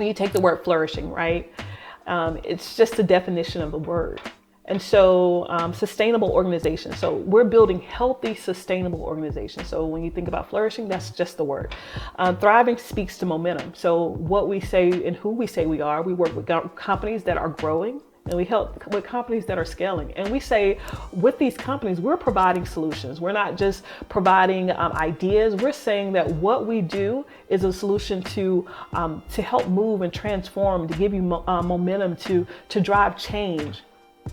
when you take the word flourishing, right? It's just the definition of the word. And so sustainable organization. So we're building healthy, sustainable organizations. So when you think about flourishing, that's just the word. Thriving speaks to momentum. So what we say and who we say we are, we work with companies that are growing, and we help with companies that are scaling. And we say with these companies, we're providing solutions. We're not just providing ideas. We're saying that what we do is a solution to help move and transform, to give you momentum, to drive change.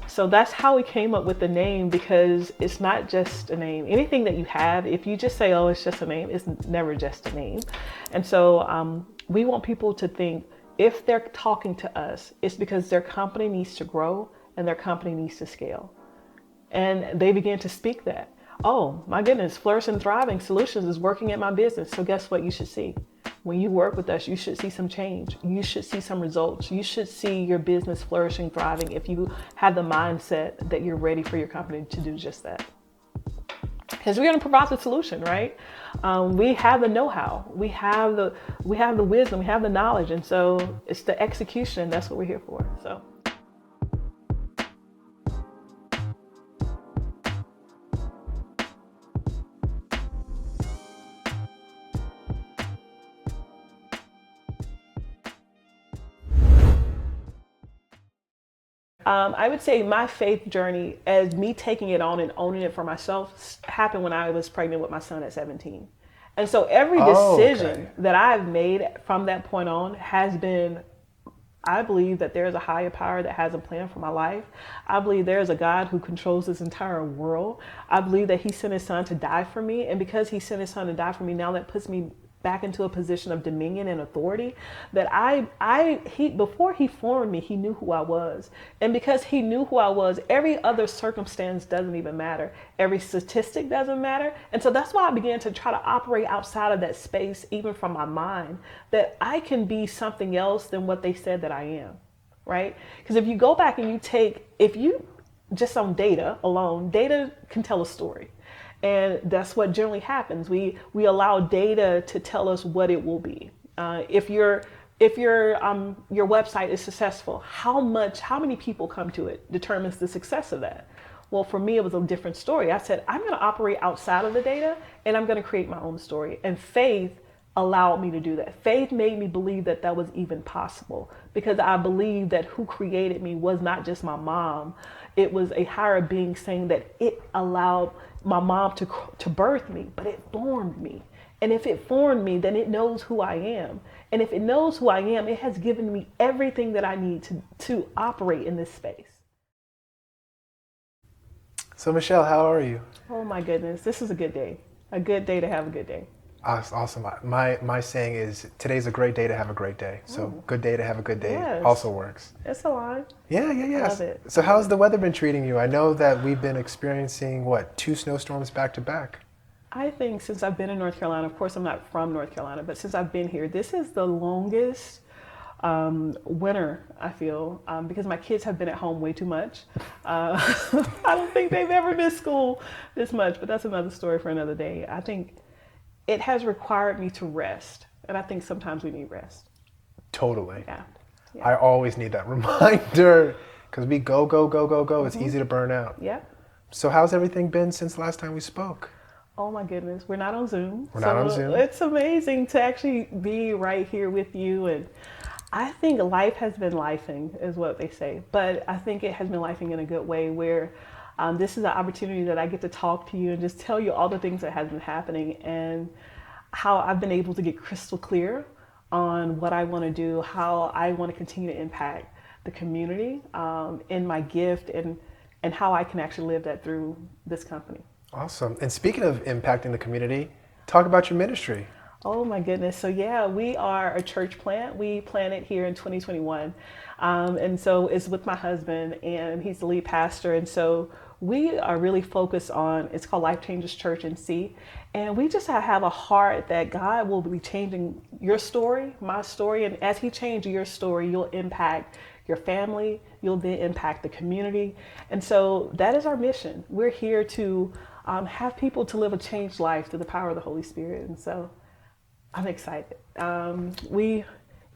So that's how we came up with the name, because it's not just a name. Anything that you have, if you just say, oh, it's just a name, it's never just a name. And so we want people to think, if they're talking to us, it's because their company needs to grow and their company needs to scale. And they begin to speak that. Oh my goodness, Flourish and Thriving Solutions is working at my business. So guess what you should see? When you work with us, you should see some change. You should see some results. You should see your business flourishing, thriving, if you have the mindset that you're ready for your company to do just that. Because we're going to provide the solution, right? We have the know-how, we have the wisdom, we have the knowledge, and so it's the execution. That's what we're here for. So. I would say my faith journey, as me taking it on and owning it for myself, happened when I was pregnant with my son at 17. And so every decision that I've made from that point on has been, I believe that there is a higher power that has a plan for my life. I believe there is a God who controls this entire world. I believe that he sent his son to die for me. And because he sent his son to die for me, now that puts me back into a position of dominion and authority, that he before he formed me, he knew who I was. And because he knew who I was, every other circumstance doesn't even matter. Every statistic doesn't matter. And so that's why I began to try to operate outside of that space, even from my mind, that I can be something else than what they said that I am, right? Because if you go back and if you just on data alone, data can tell a story. And that's what generally happens. We allow data to tell us what it will be. If your website is successful, how many people come to it determines the success of that. Well, for me, it was a different story. I said, I'm going to operate outside of the data, and I'm going to create my own story. And faith allowed me to do that. Faith made me believe that that was even possible, because I believed that who created me was not just my mom. It was a higher being saying that it allowed my mom to birth me, but it formed me. And if it formed me, then it knows who I am. And if it knows who I am, it has given me everything that I need to operate in this space. So Michelle, how are you? Oh my goodness, this is a good day. A good day to have a good day. Awesome. My saying is, today's a great day to have a great day. So good day to have a good day also works. It's a line. Yeah. I love it. So how's the weather been treating you? I know that we've been experiencing, 2 snowstorms back to back? I think since I've been in North Carolina, of course I'm not from North Carolina, but since I've been here, this is the longest winter, I feel, because my kids have been at home way too much. I don't think they've ever missed school this much, but that's another story for another day. I think it has required me to rest, and I think sometimes we need rest. Totally. Yeah. I always need that reminder, because we go. It's easy to burn out. Yeah. So how's everything been since last time we spoke? Oh my goodness, we're not on Zoom. We're not on Zoom. It's amazing to actually be right here with you, and I think life has been lifing, is what they say, but I think it has been lifing in a good way, where this is an opportunity that I get to talk to you and just tell you all the things that has been happening and how I've been able to get crystal clear on what I want to do, how I want to continue to impact the community in my gift, and how I can actually live that through this company. Awesome. And speaking of impacting the community, talk about your ministry. Oh my goodness. So yeah, we are a church plant. We planted here in 2021. And so it's with my husband, and he's the lead pastor. And so we are really focused on, it's called Life Changes Church in C. And we just have a heart that God will be changing your story, my story. And as he changes your story, you'll impact your family, you'll then impact the community. And so that is our mission. We're here to have people to live a changed life through the power of the Holy Spirit. And so I'm excited.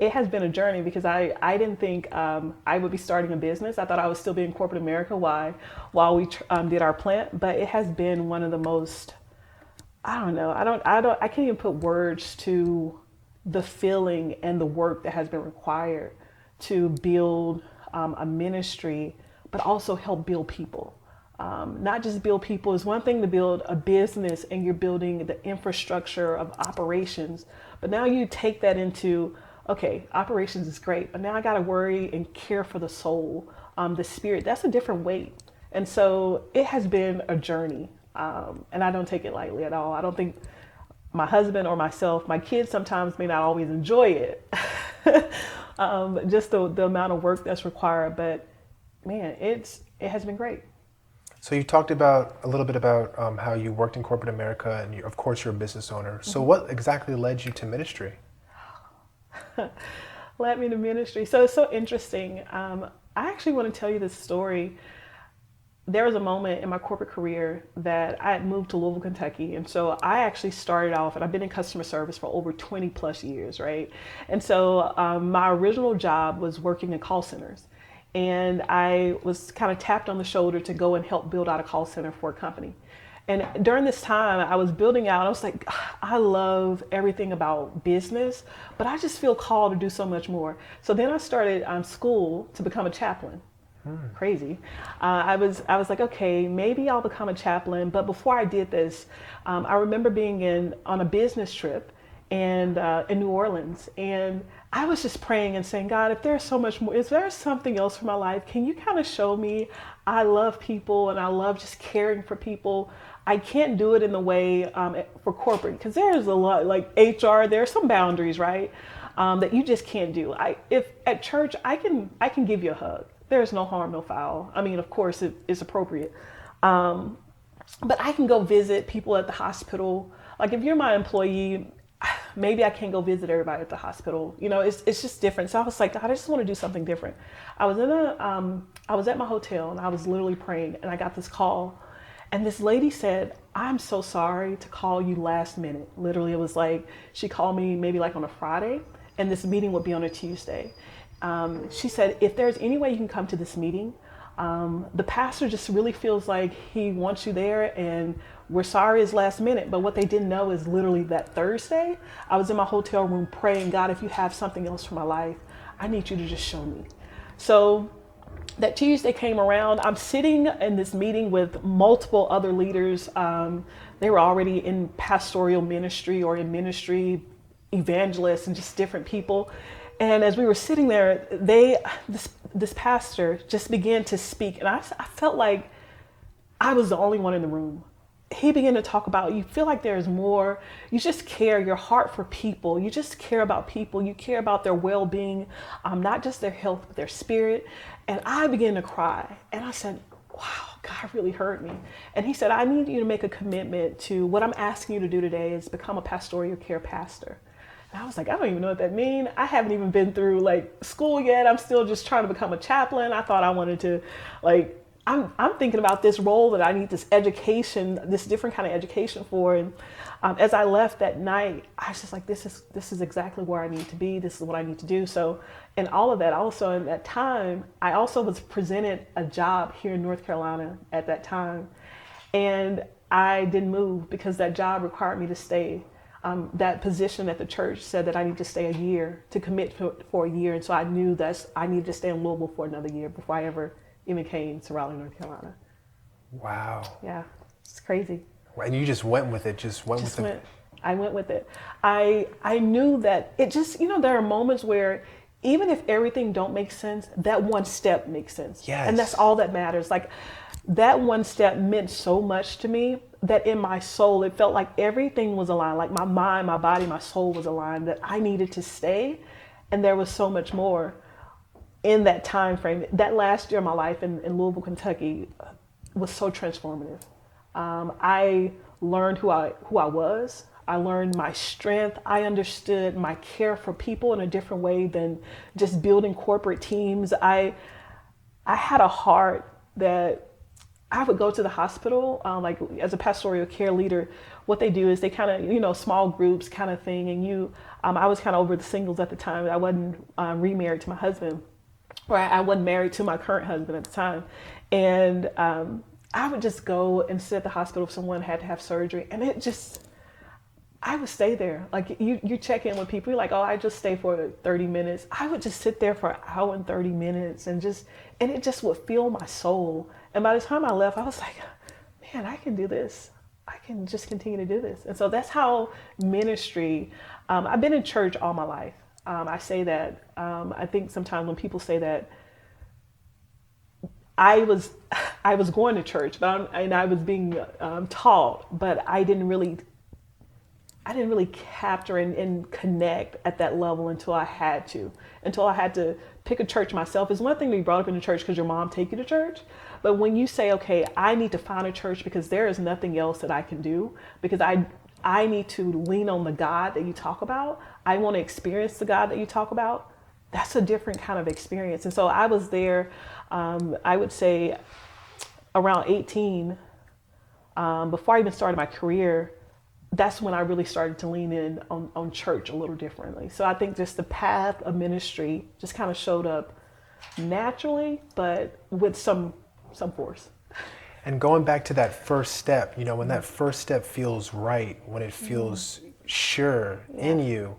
It has been a journey because I didn't think I would be starting a business. I thought I would still be in corporate America while we did our plant, but it has been one of the most, I don't know, I can't even put words to the feeling and the work that has been required to build a ministry, but also help build people. Not just build people. It's one thing to build a business and you're building the infrastructure of operations, but now you take that into, okay, operations is great, but now I got to worry and care for the soul, the spirit. That's a different weight. And so it has been a journey, and I don't take it lightly at all. I don't think my husband or myself, my kids sometimes may not always enjoy it, just the amount of work that's required. But man, it has been great. So you talked about a little bit about how you worked in corporate America, and of course you're a business owner. So what exactly led you to ministry? Led me to ministry. So it's so interesting. I actually want to tell you this story. There was a moment in my corporate career that I had moved to Louisville, Kentucky. And so I actually started off, and I've been in customer service for over 20 plus years, right? And so my original job was working in call centers. And I was kind of tapped on the shoulder to go and help build out a call center for a company. And during this time, I was building out, I was like, I love everything about business, but I just feel called to do so much more. So then I started school to become a chaplain. Crazy. I was like, okay, maybe I'll become a chaplain. But before I did this, I remember being on a business trip and in New Orleans, and I was just praying and saying, God, if there's so much more, is there something else for my life? Can you kind of show me? I love people and I love just caring for people. I can't do it in the way for corporate, because there's a lot, like HR, there are some boundaries, right? That you just can't do. If at church, I can give you a hug. There's no harm, no foul. I mean, of course, it's appropriate. But I can go visit people at the hospital. Like if you're my employee, maybe I can't go visit everybody at the hospital. You know, it's just different. So I was like, God, I just want to do something different. I was at my hotel and I was literally praying, and I got this call, and this lady said, I'm so sorry to call you last minute. Literally, it was like, she called me maybe like on a Friday, and this meeting would be on a Tuesday. She said, if there's any way you can come to this meeting, the pastor just really feels like he wants you there, and we're sorry it's last minute. But what they didn't know is literally that Thursday, I was in my hotel room praying, God, if you have something else for my life, I need you to just show me. So that Tuesday came around. I'm sitting in this meeting with multiple other leaders. They were already in pastoral ministry or in ministry, evangelists, and just different people. And as we were sitting there, this pastor just began to speak, and I felt like I was the only one in the room. He began to talk about, you feel like there's more. You just care, your heart for people. You just care about people. You care about their well-being, not just their health, but their spirit. And I began to cry, and I said, wow, God really heard me. And he said, I need you to make a commitment to what I'm asking you to do today is become a pastoral care pastor. I was like, I don't even know what that means. I haven't even been through like school yet. I'm still just trying to become a chaplain. I thought I wanted to, like, I'm thinking about this role that I need this education, this different kind of education for. And as I left that night, I was just like, this is exactly where I need to be. This is what I need to do. So, and all of that, also in that time, I also was presented a job here in North Carolina at that time. And I didn't move because that job required me to stay. That position at the church said that I need to stay a year, to commit for a year. And so I knew that I needed to stay in Louisville for another year before I ever even came to Raleigh, North Carolina. Wow. Yeah, it's crazy. And you just went with it, I went with it. I knew that it just, there are moments where even if everything don't make sense, that one step makes sense. Yes. And that's all that matters. Like that one step meant so much to me that in my soul, it felt like everything was aligned. Like my mind, my body, my soul was aligned, that I needed to stay. And there was so much more in that time frame. That last year of my life in Louisville, Kentucky was so transformative. I learned who I was. I learned my strength. I understood my care for people in a different way than just building corporate teams. I had a heart that I would go to the hospital, like as a pastoral care leader. What they do is they kind of, small groups kind of thing. And I was kind of over the singles at the time. I wasn't remarried to my husband, or I wasn't married to my current husband at the time. And I would just go and sit at the hospital if someone had to have surgery. And I would stay there. Like you check in with people, you're like, oh, I just stay for 30 minutes. I would just sit there for an hour and 30 minutes and it just would fill my soul. And by the time I left, I was like, man, I can do this. I can just continue to do this. And so that's how ministry, I've been in church all my life. I say that, I think sometimes when people say that, I was going to church, and I was being taught, but I didn't really capture and connect at that level until I had to pick a church myself. It's one thing to be brought up in the church because your mom take you to church. But when you say, okay, I need to find a church because there is nothing else that I can do, because I need to lean on the God that you talk about. I want to experience the God that you talk about. That's a different kind of experience. And so I was there, I would say around 18, before I even started my career. That's when I really started to lean in on church a little differently. So I think just the path of ministry just kind of showed up naturally, but with some force. And going back to that first step, when that first step feels right, when it feels sure in you,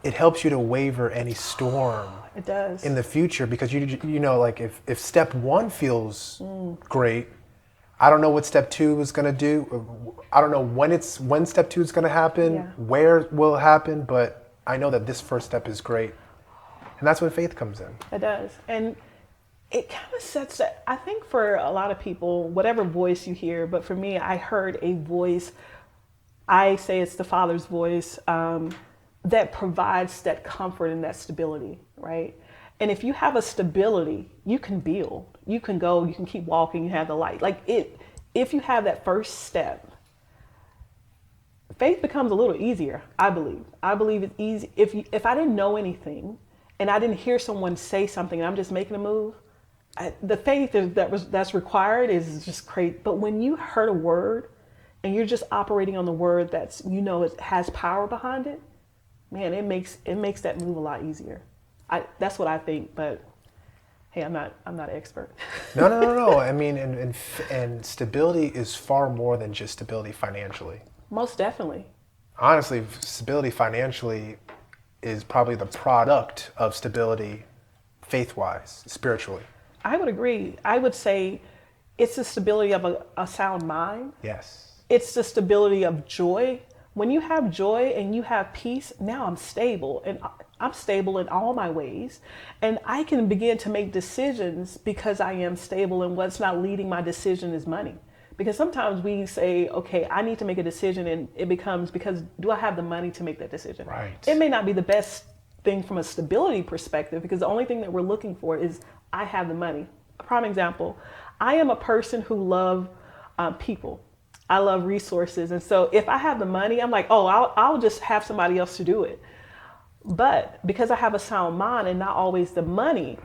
it helps you to waver any storm. It does. In the future, because like if step one feels great, I don't know what step two is going to do. I don't know when step two is going to happen, where will it happen, but I know that this first step is great. And that's when faith comes in. It does. And it kind of sets that, I think for a lot of people, whatever voice you hear, but for me, I heard a voice, I say it's the Father's voice, that provides that comfort and that stability, right? And if you have a stability, you can build, you can go, you can keep walking, you have the light. If you have that first step, faith becomes a little easier, I believe. I believe it's easy. If I didn't know anything and I didn't hear someone say something and I'm just making a move, the faith that's required is just crazy. But when you heard a word and you're just operating on the word that's, it has power behind it, man, it makes that move a lot easier. That's what I think, but hey, I'm not an expert. No. I mean, and stability is far more than just stability financially. Most definitely. Honestly, stability financially is probably the product of stability faith-wise, spiritually. I would agree. I would say it's the stability of a sound mind. Yes. It's the stability of joy. When you have joy and you have peace, now I'm stable, and I'm stable in all my ways, and I can begin to make decisions because I am stable, and what's not leading my decision is money. Because sometimes we say, okay, I need to make a decision, and it becomes because do I have the money to make that decision? Right. It may not be the best thing from a stability perspective, because the only thing that we're looking for is I have the money. A prime example, I am a person who loves people. I love resources. And so if I have the money, I'm like, oh, I'll just have somebody else to do it. But because I have a sound mind and not always the money,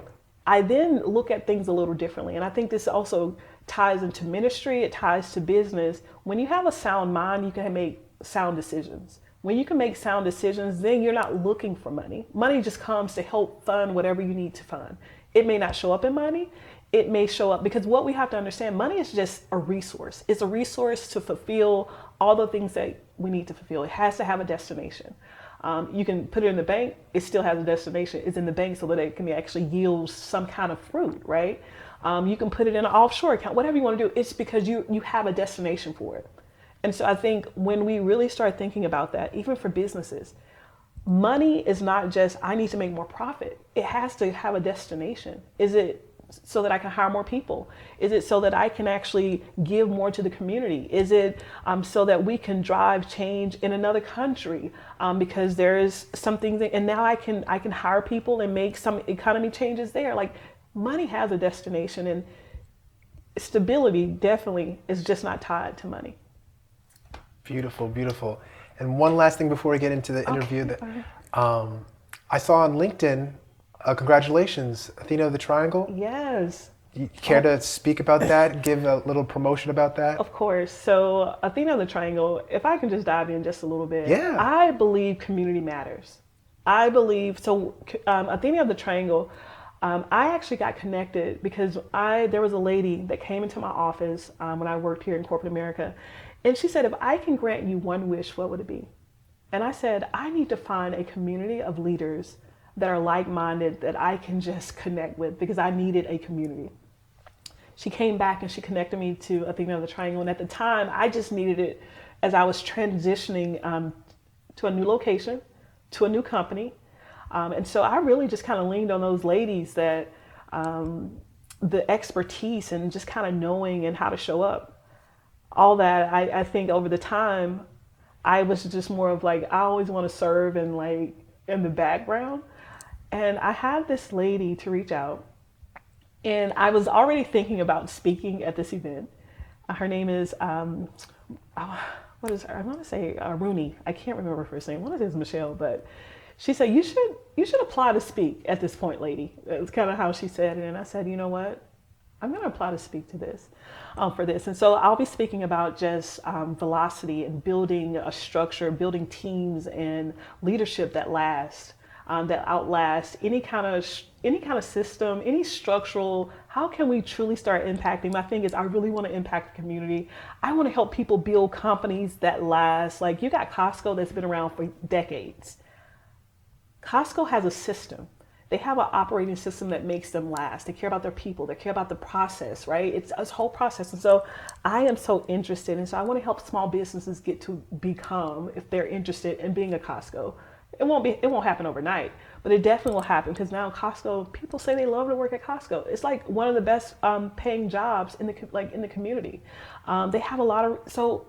I then look at things a little differently. And I think this also ties into ministry. It ties to business. When you have a sound mind, you can make sound decisions. When you can make sound decisions, then you're not looking for money. Money just comes to help fund whatever you need to fund. It may not show up in money. It may show up because what we have to understand, money is just a resource. It's a resource to fulfill all the things that we need to fulfill. It has to have a destination. You can put it in the bank. It still has a destination. It's in the bank so that it can actually yield some kind of fruit, right? You can put it in an offshore account, whatever you want to do. It's because you have a destination for it. And so I think when we really start thinking about that, even for businesses, money is not just, I need to make more profit. It has to have a destination. Is it so that I can hire more people? Is it so that I can actually give more to the community? Is it so that we can drive change in another country because there is some things and now I can hire people and make some economy changes there. Like money has a destination, and stability definitely is just not tied to money. Beautiful, beautiful. And one last thing before we get into the interview, that I saw on LinkedIn, congratulations, Athena of the Triangle. Yes. You care to speak about that? Give a little promotion about that? Of course. So Athena of the Triangle, if I can just dive in just a little bit, Yeah. I believe community matters. I believe, so Athena of the Triangle, I actually got connected because there was a lady that came into my office when I worked here in corporate America. And she said, if I can grant you one wish, what would it be? And I said, I need to find a community of leaders that are like-minded that I can just connect with because I needed a community. She came back and she connected me to Athena of the Triangle. And at the time, I just needed it as I was transitioning to a new location, to a new company. And so I really just kind of leaned on those ladies that the expertise and just kind of knowing and how to show up. All that, I think over the time, I was just more of like, I always want to serve and like in the background. And I had this lady to reach out. And I was already thinking about speaking at this event. Her name is, what is her? I want to say Rooney. I can't remember her first name. I want to say it's Michelle, but she said, you should apply to speak at this point, lady. That's kind of how she said it. And I said, you know what? I'm going to apply to speak to this, for this. And so I'll be speaking about just velocity and building a structure, building teams and leadership that lasts. That outlast any kind of system, any structural. How can we truly start impacting? My thing is, I really want to impact the community. I want to help people build companies that last. Like you got Costco that's been around for decades. Costco has a system. They have an operating system that makes them last. They care about their people. They care about the process, right? It's a whole process. And so I am so interested. And so I want to help small businesses get to become, if they're interested in being a Costco. It won't happen overnight, but it definitely will happen because now Costco, people say they love to work at Costco. It's like one of the best paying jobs in the community. They have a lot of, so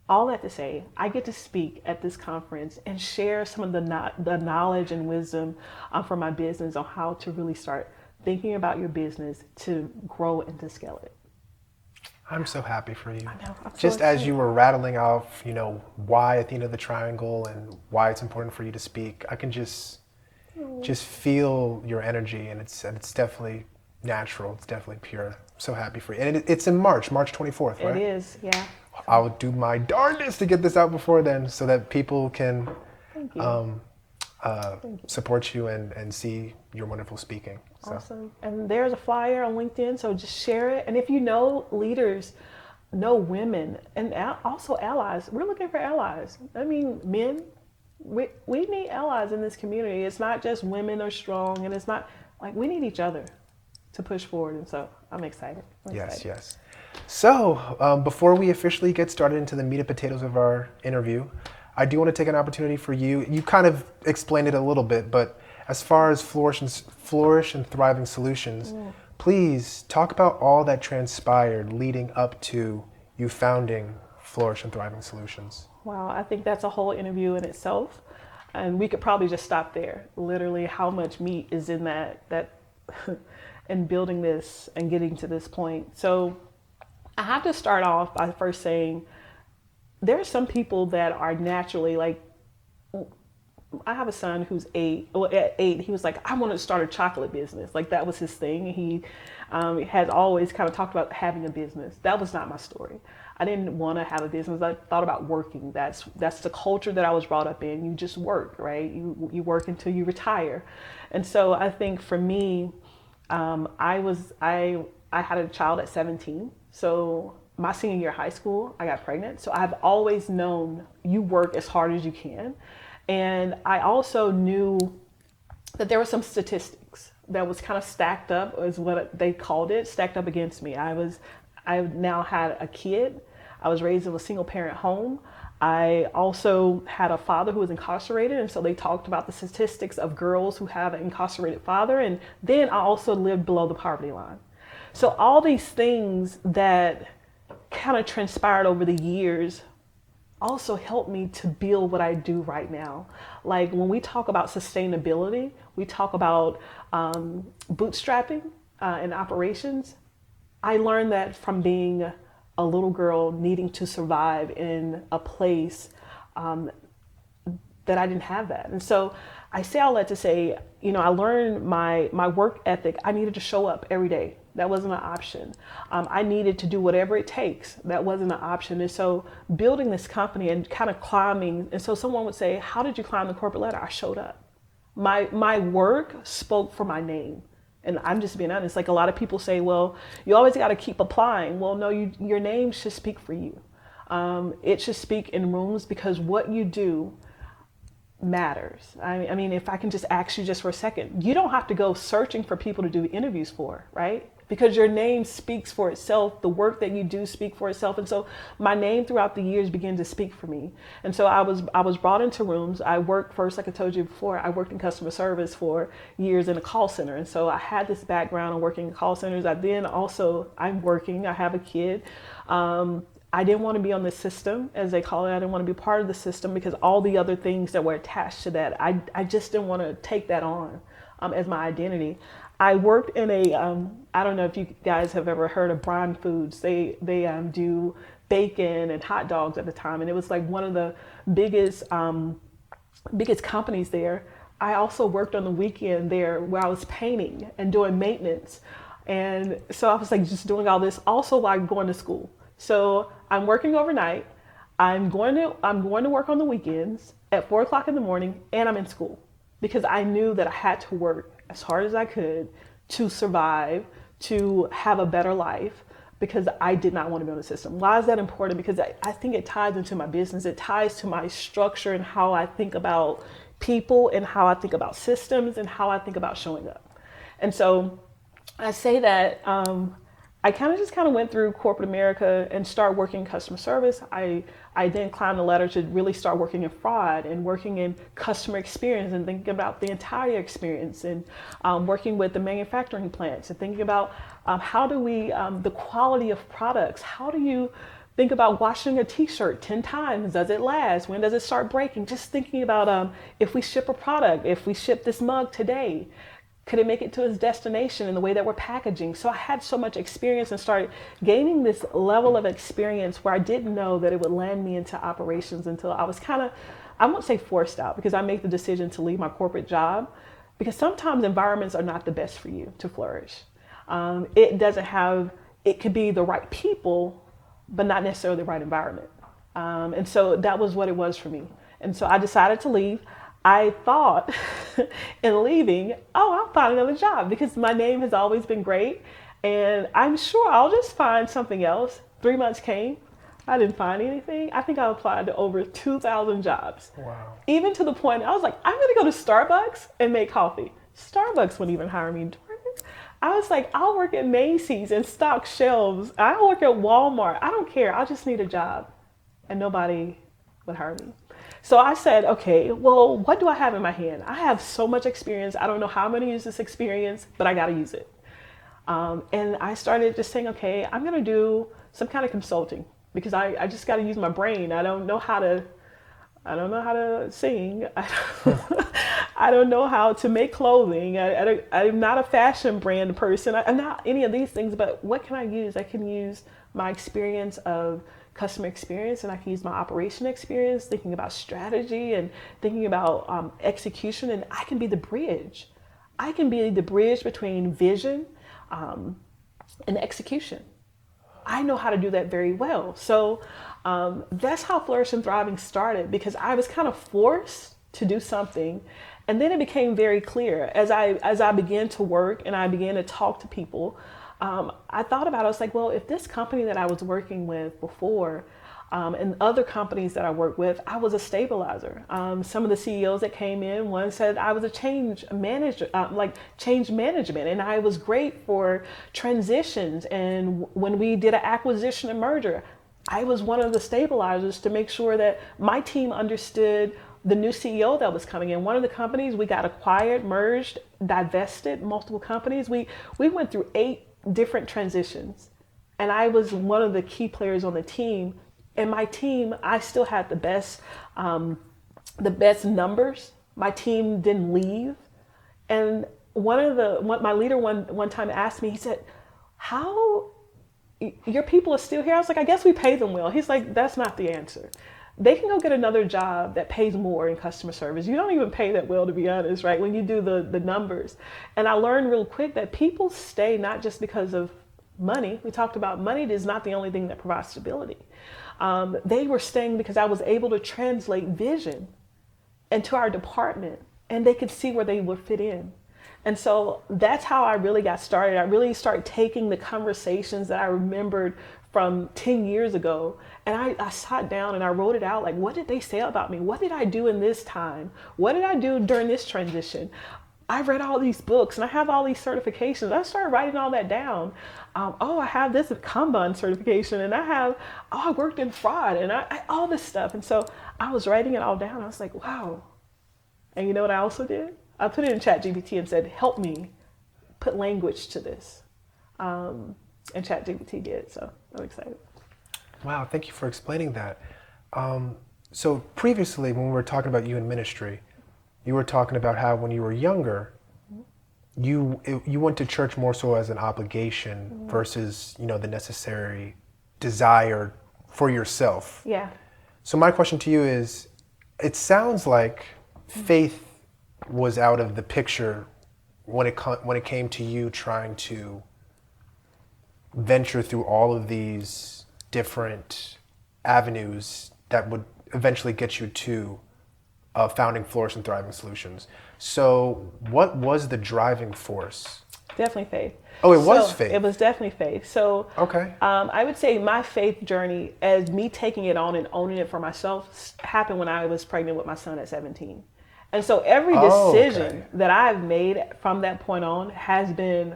all that to say, I get to speak at this conference and share some of the knowledge and wisdom from my business on how to really start thinking about your business to grow and to scale it. I'm so happy for you. I know. Just as you were rattling off, why Athena of the Triangle and why it's important for you to speak, I can just feel your energy, and it's definitely natural. It's definitely pure. I'm so happy for you. And it's in March 24th, right? It is, yeah. I will do my darndest to get this out before then so that people can support you and see your wonderful speaking. So. Awesome. And there's a flyer on LinkedIn, so just share it. And if you know leaders, know women, and also allies, we're looking for allies. I mean, men, we need allies in this community. It's not just women are strong, and it's not like we need each other to push forward. And so I'm excited. Yes. So before we officially get started into the meat and potatoes of our interview, I do want to take an opportunity for you. You kind of explained it a little bit, but as far as Flourish and Thriving Solutions, please talk about all that transpired leading up to you founding Flourish and Thriving Solutions. Wow, I think that's a whole interview in itself. And we could probably just stop there. Literally how much meat is in that in building this and getting to this point. So I have to start off by first saying there are some people that are naturally like, I have a son who's 8. Well, at 8, he was like, I want to start a chocolate business. Like that was his thing. He has always kind of talked about having a business. That was not my story. I didn't want to have a business. I thought about working. That's the culture that I was brought up in. You just work, right? You work until you retire. And so I think for me, I had a child at 17. So my senior year of high school, I got pregnant. So I've always known you work as hard as you can. And I also knew that there were some statistics that was kind of stacked up, is what they called it, stacked up against me. I now had a kid. I was raised in a single parent home. I also had a father who was incarcerated. And so they talked about the statistics of girls who have an incarcerated father. And then I also lived below the poverty line. So all these things that kind of transpired over the years also helped me to build what I do right now. Like when we talk about sustainability, we talk about bootstrapping in operations. I learned that from being a little girl needing to survive in a place that I didn't have that. And so I say all that to say, I learned my work ethic. I needed to show up every day. That wasn't an option. I needed to do whatever it takes. That wasn't an option. And so building this company and kind of climbing, and so someone would say, how did you climb the corporate ladder? I showed up. My work spoke for my name. And I'm just being honest. Like a lot of people say, well, you always got to keep applying. Well, no, your name should speak for you. It should speak in rooms because what you do matters. I mean, if I can just ask you just for a second, you don't have to go searching for people to do interviews for, right? Because your name speaks for itself. The work that you do speak for itself. And so my name throughout the years began to speak for me. And so I was brought into rooms. I worked first, like I told you before, I worked in customer service for years in a call center. And so I had this background of working in call centers. I have a kid. I didn't want to be on the system, as they call it. I didn't want to be part of the system because all the other things that were attached to that, I just didn't want to take that on as my identity. I worked in I don't know if you guys have ever heard of Bryan Foods. They do bacon and hot dogs at the time, and it was like one of the biggest companies there. I also worked on the weekend there where I was painting and doing maintenance, and so I was like just doing all this also while going to school. So I'm working overnight. I'm going to work on the weekends at 4:00 in the morning, and I'm in school because I knew that I had to work as hard as I could to survive, to have a better life, because I did not want to be on the system. Why is that important? Because I think it ties into my business. It ties to my structure and how I think about people and how I think about systems and how I think about showing up. And so I say that I kind of went through corporate America and started working in customer service. I then climbed the ladder to really start working in fraud and working in customer experience and thinking about the entire experience and working with the manufacturing plants and thinking about how do we, the quality of products. How do you think about washing a t-shirt 10 times? Does it last? When does it start breaking? Just thinking about if we ship a product, if we ship this mug today, could it make it to its destination in the way that we're packaging? So I had so much experience and started gaining this level of experience where I didn't know that it would land me into operations until I was I won't say forced out, because I made the decision to leave my corporate job because sometimes environments are not the best for you to flourish. It could be the right people, but not necessarily the right environment. And so that was what it was for me. And so I decided to leave. I thought in leaving, I'll find another job because my name has always been great and I'm sure I'll just find something else. 3 months came. I didn't find anything. I think I applied to over 2,000 jobs. Wow. Even to the point I was like, I'm going to go to Starbucks and make coffee. Starbucks wouldn't even hire me. I was like, I'll work at Macy's and stock shelves. I'll work at Walmart. I don't care. I just need a job. And nobody would hire me. So I said, okay, well, what do I have in my hand? I have so much experience. I don't know how I'm going to use this experience, but I got to use it. And I started just saying, okay, I'm going to do some kind of consulting because I just got to use my brain. I don't know how to sing. I don't know how to make clothing. I'm not a fashion brand person. I'm not any of these things, but what can I use? I can use my experience of customer experience, and I can use my operation experience, thinking about strategy and thinking about execution, and I can be the bridge. I can be the bridge between vision and execution. I know how to do that very well. So that's how Flourish and Thriving started, because I was kind of forced to do something, and then it became very clear as I began to work and I began to talk to people. I thought about it. I was like, well, if this company that I was working with before and other companies that I worked with, I was a stabilizer. Some of the CEOs that came in, one said I was a change manager, like change management, and I was great for transitions. And when we did an acquisition and merger, I was one of the stabilizers to make sure that my team understood the new CEO that was coming in. One of the companies, we got acquired, merged, divested, multiple companies. We went through 8 different transitions, and I was one of the key players on the team. And my team, I still had the best numbers. My team didn't leave. And my leader one time asked me, he said, "How your people are still here?" I was like, "I guess we pay them well." He's like, "That's not the answer. they can go get another job that pays more in customer service. You don't even pay that well, to be honest, right? When you do the numbers. And I learned real quick that people stay not just because of money. We talked about money is not the only thing that provides stability. They were staying because I was able to translate vision into our department, and they could see where they would fit in. And so that's how I really got started. I really started taking the conversations that I remembered from 10 years ago, and I sat down and I wrote it out. Like, what did they say about me? What did I do in this time? What did I do during this transition? I read all these books and I have all these certifications. I started writing all that down. I have this Kanban certification, and I worked in fraud, and I all this stuff. And so I was writing it all down. I was like, wow. And you know what I also did? I put it in ChatGPT and said, help me put language to this. And ChatGPT did, so I'm excited. Wow, thank you for explaining that. So previously, when we were talking about you in ministry, you were talking about how when you were younger, you went to church more so as an obligation versus, the necessary desire for yourself. Yeah. So my question to you is, it sounds like faith was out of the picture when it came to you trying to venture through all of these different avenues that would eventually get you to founding Flourish and Thriving Solutions. So what was the driving force? Definitely faith. Oh, it was faith. It was definitely faith. So okay. I would say my faith journey, as me taking it on and owning it for myself, happened when I was pregnant with my son at 17. And so every decision that I've made from that point on has been,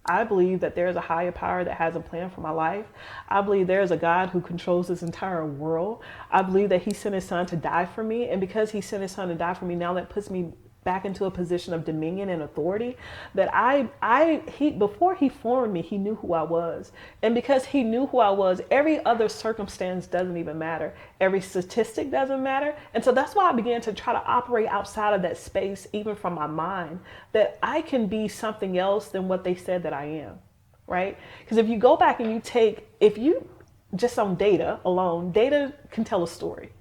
I believe that there is a higher power that has a plan for my life. I believe there is a God who controls this entire world. I believe that he sent his son to die for me. And because he sent his son to die for me, now that puts me back into a position of dominion and authority, that before he formed me, he knew who I was. And because he knew who I was, every other circumstance doesn't even matter. Every statistic doesn't matter. And so that's why I began to try to operate outside of that space, even from my mind, that I can be something else than what they said that I am, right? Because if you go back and if you just on data alone, data can tell a story.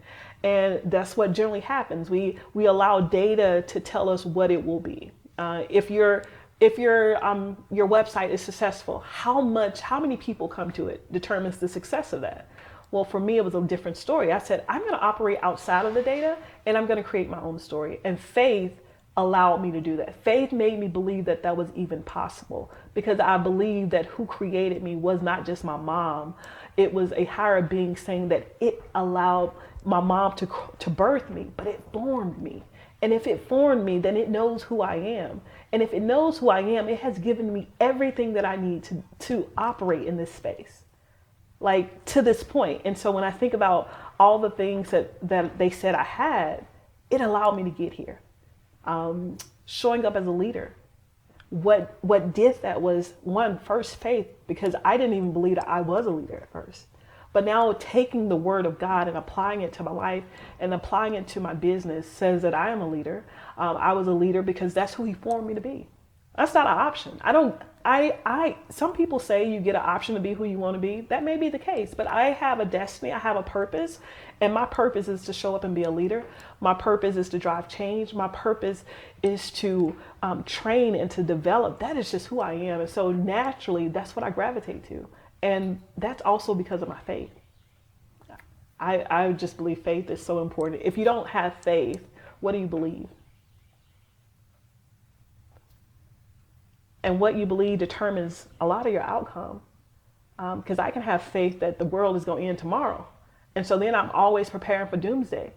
And that's what generally happens. We allow data to tell us what it will be. If your website is successful, how many people come to it determines the success of that. Well, for me, it was a different story. I said, I'm going to operate outside of the data, and I'm going to create my own story. And faith allowed me to do that. Faith made me believe that that was even possible, because I believed that who created me was not just my mom. It was a higher being saying that it allowed my mom to birth me, but it formed me. And if it formed me, then it knows who I am. And if it knows who I am, it has given me everything that I need to operate in this space, like to this point. And so when I think about all the things that they said I had, it allowed me to get here. Showing up as a leader. What did that was, first faith, because I didn't even believe that I was a leader at first. But now taking the word of God and applying it to my life and applying it to my business says that I am a leader. I was a leader because that's who he formed me to be. That's not an option. Some people say you get an option to be who you want to be. That may be the case, but I have a destiny. I have a purpose, and my purpose is to show up and be a leader. My purpose is to drive change. My purpose is to train and to develop. That is just who I am. And so naturally, that's what I gravitate to. And that's also because of my faith. I just believe faith is so important. If you don't have faith, what do you believe? And what you believe determines a lot of your outcome. Because I can have faith that the world is going to end tomorrow. And so then I'm always preparing for doomsday.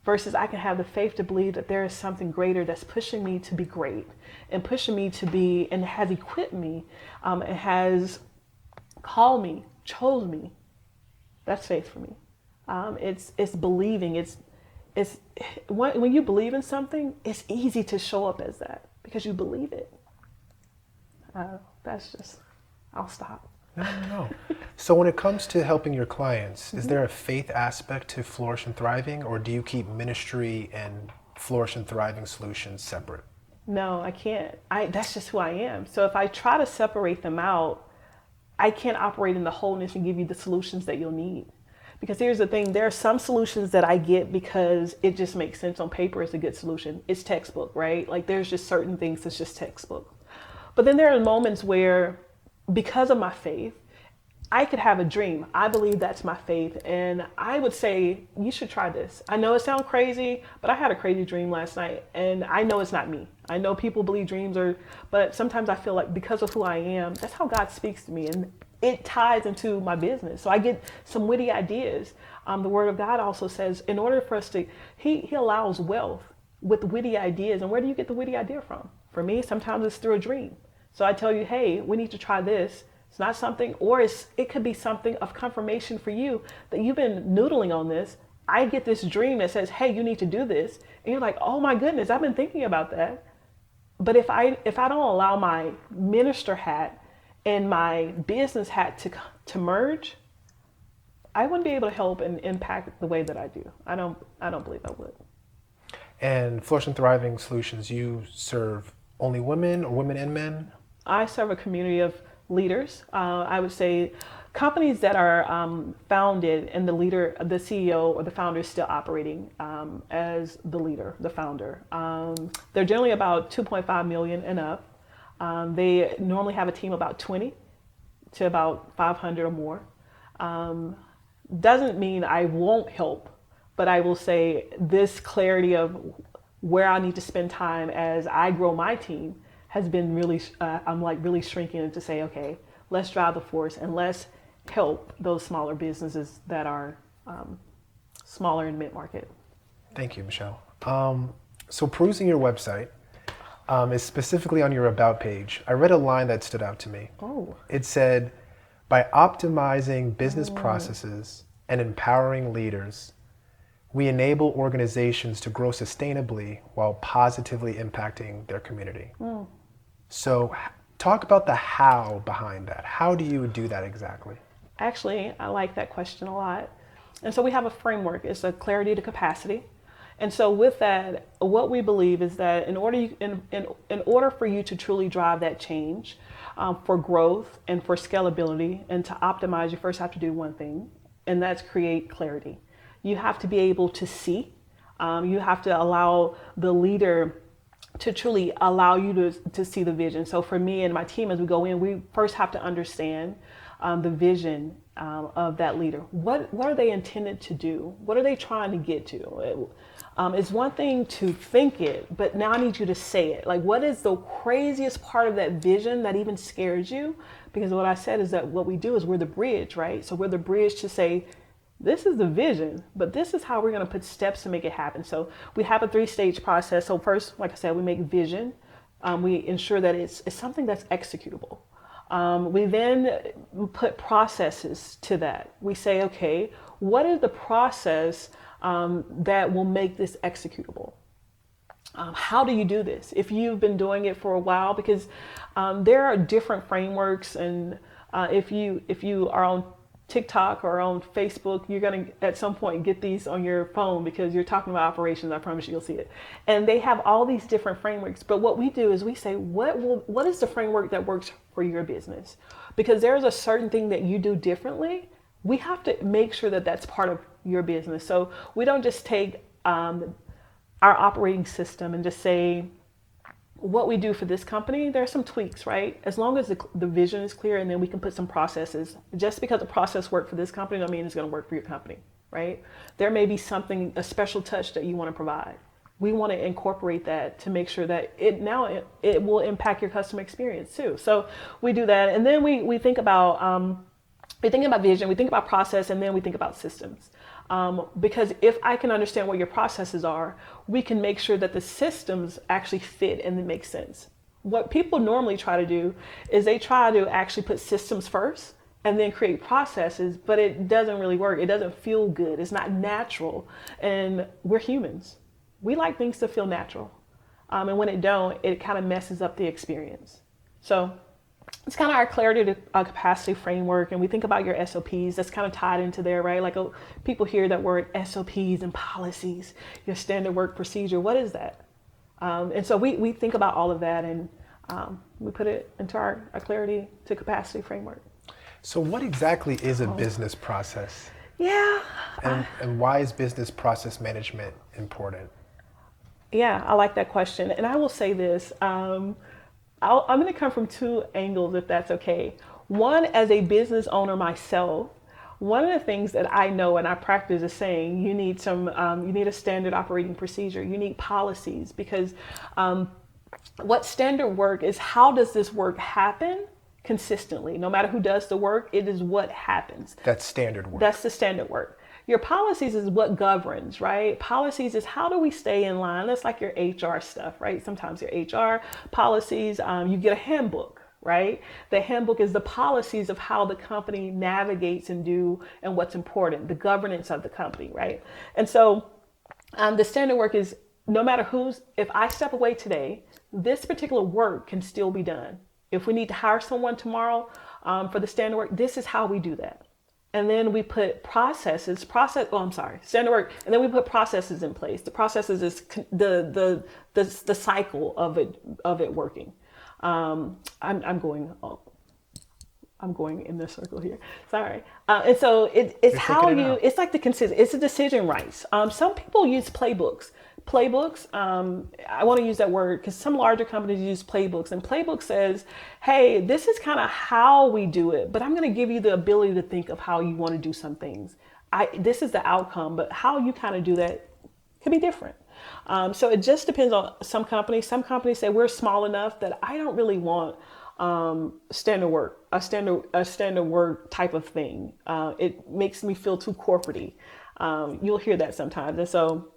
Versus I can have the faith to believe that there is something greater that's pushing me to be great. And pushing me to be, and has equipped me, and has called me, chose me. That's faith for me. It's believing. It's when you believe in something, it's easy to show up as that because you believe it. I'll stop. No. So when it comes to helping your clients, is there a faith aspect to Flourish and Thriving, or do you keep ministry and Flourish and Thriving Solutions separate? No, I can't. That's just who I am. So if I try to separate them out, I can't operate in the wholeness and give you the solutions that you'll need. Because here's the thing, there are some solutions that I get because it just makes sense on paper. It's a good solution. It's textbook, right? Like there's just certain things that's just textbook. But then there are moments where, because of my faith, I could have a dream. I believe that's my faith. And I would say, you should try this. I know it sounds crazy, but I had a crazy dream last night. And I know it's not me. I know people believe dreams are, but sometimes I feel like because of who I am, that's how God speaks to me. And it ties into my business. So I get some witty ideas. The word of God also says, in order for us to, he allows wealth with witty ideas. And where do you get the witty idea from? For me, sometimes it's through a dream. So I tell you, hey, we need to try this. It's not something, or it could be something of confirmation for you that you've been noodling on this. I get this dream that says, hey, you need to do this. And you're like, oh my goodness, I've been thinking about that. But if I don't allow my minister hat and my business hat to merge, I wouldn't be able to help and impact the way that I do. I don't believe I would. And Flourish Thriving Solutions, you serve only women or women and men? I serve a community of leaders. I would say companies that are founded and the leader, the CEO or the founder is still operating as the leader, the founder. They're generally about 2.5 million and up. They normally have a team about 20 to about 500 or more. Doesn't mean I won't help, but I will say this clarity of where I need to spend time as I grow my team has been really, I'm like really shrinking it to say, okay, let's drive the force and let's help those smaller businesses that are smaller in mid-market. Thank you, Michelle. So perusing your website, is specifically on your About page, I read a line that stood out to me. Oh. It said, by optimizing business processes and empowering leaders, we enable organizations to grow sustainably while positively impacting their community. So talk about the how behind that. How do you do that exactly? Actually, I like that question a lot. And so we have a framework. It's a clarity to capacity. And so with that, what we believe is that in order for you to truly drive that change for growth and for scalability and to optimize, you first have to do one thing, and that's create clarity. You have to be able to see. You have to allow the leader to truly allow you to see the vision. So for me and my team, as we go in, we first have to understand the vision of that leader. What are they intended to do? What are they trying to get to? It's one thing to think it, but now I need you to say it. Like, what is the craziest part of that vision that even scares you? Because what I said is that what we do is we're the bridge, right? So we're the bridge to say, this is the vision, but this is how we're going to put steps to make it happen. So we have a 3-stage process. So first, like I said, we make vision. We ensure that it's something that's executable. We then put processes to that. We say, okay, what is the process that will make this executable? How do you do this? If you've been doing it for a while, because there are different frameworks, and if you are on TikTok or on Facebook, you're going to at some point get these on your phone because you're talking about operations. I promise you'll see it. And they have all these different frameworks. But what we do is we say, what is the framework that works for your business? Because there's a certain thing that you do differently. We have to make sure that that's part of your business. So we don't just take our operating system and just say, what we do for this company, there are some tweaks, right? As long as the vision is clear, and then we can put some processes. Just because the process worked for this company don't mean it's going to work for your company, right? There may be something, a special touch that you want to provide. We want to incorporate that to make sure that it will impact your customer experience too. So we do that, and then we think about vision, we think about process, and then we think about systems. Because if I can understand what your processes are, we can make sure that the systems actually fit and they make sense. What people normally try to do is they try to actually put systems first and then create processes, but it doesn't really work. It doesn't feel good. It's not natural. And we're humans. We like things to feel natural. And when it don't, it kind of messes up the experience. So it's kind of our clarity to capacity framework, and we think about your SOPs. That's kind of tied into there, right? Like people hear that word SOPs and policies, your standard work procedure. What is that? And so we think about all of that, and we put it into our clarity to capacity framework. So what exactly is a business process? Yeah. And why is business process management important? Yeah, I like that question. And I will say this, I'm going to come from two angles, if that's okay. One, as a business owner myself, one of the things that I know and I practice is saying you need a standard operating procedure. You need policies because what standard work is, how does this work happen consistently? No matter who does the work, it is what happens. That's standard work. That's the standard work. Your policies is what governs, right? Policies is how do we stay in line? That's like your HR stuff, right? Sometimes your HR policies, you get a handbook, right? The handbook is the policies of how the company navigates and what's important, the governance of the company, right? And so the standard work is no matter if I step away today, this particular work can still be done. If we need to hire someone tomorrow for the standard work, this is how we do that. And then we put standard work, and then we put processes in place. The processes is the cycle of it working. I'm going in this circle here. Sorry. And so it's how you, it's like it's the decision rights. Some people use playbooks. I want to use that word because some larger companies use playbooks, and playbook says, hey, this is kind of how we do it, but I'm going to give you the ability to think of how you want to do some things. This is the outcome, but how you kind of do that could be different. So it just depends on some companies. Some companies say we're small enough that I don't really want a standard work type of thing. It makes me feel too corporate-y. You'll hear that sometimes. And so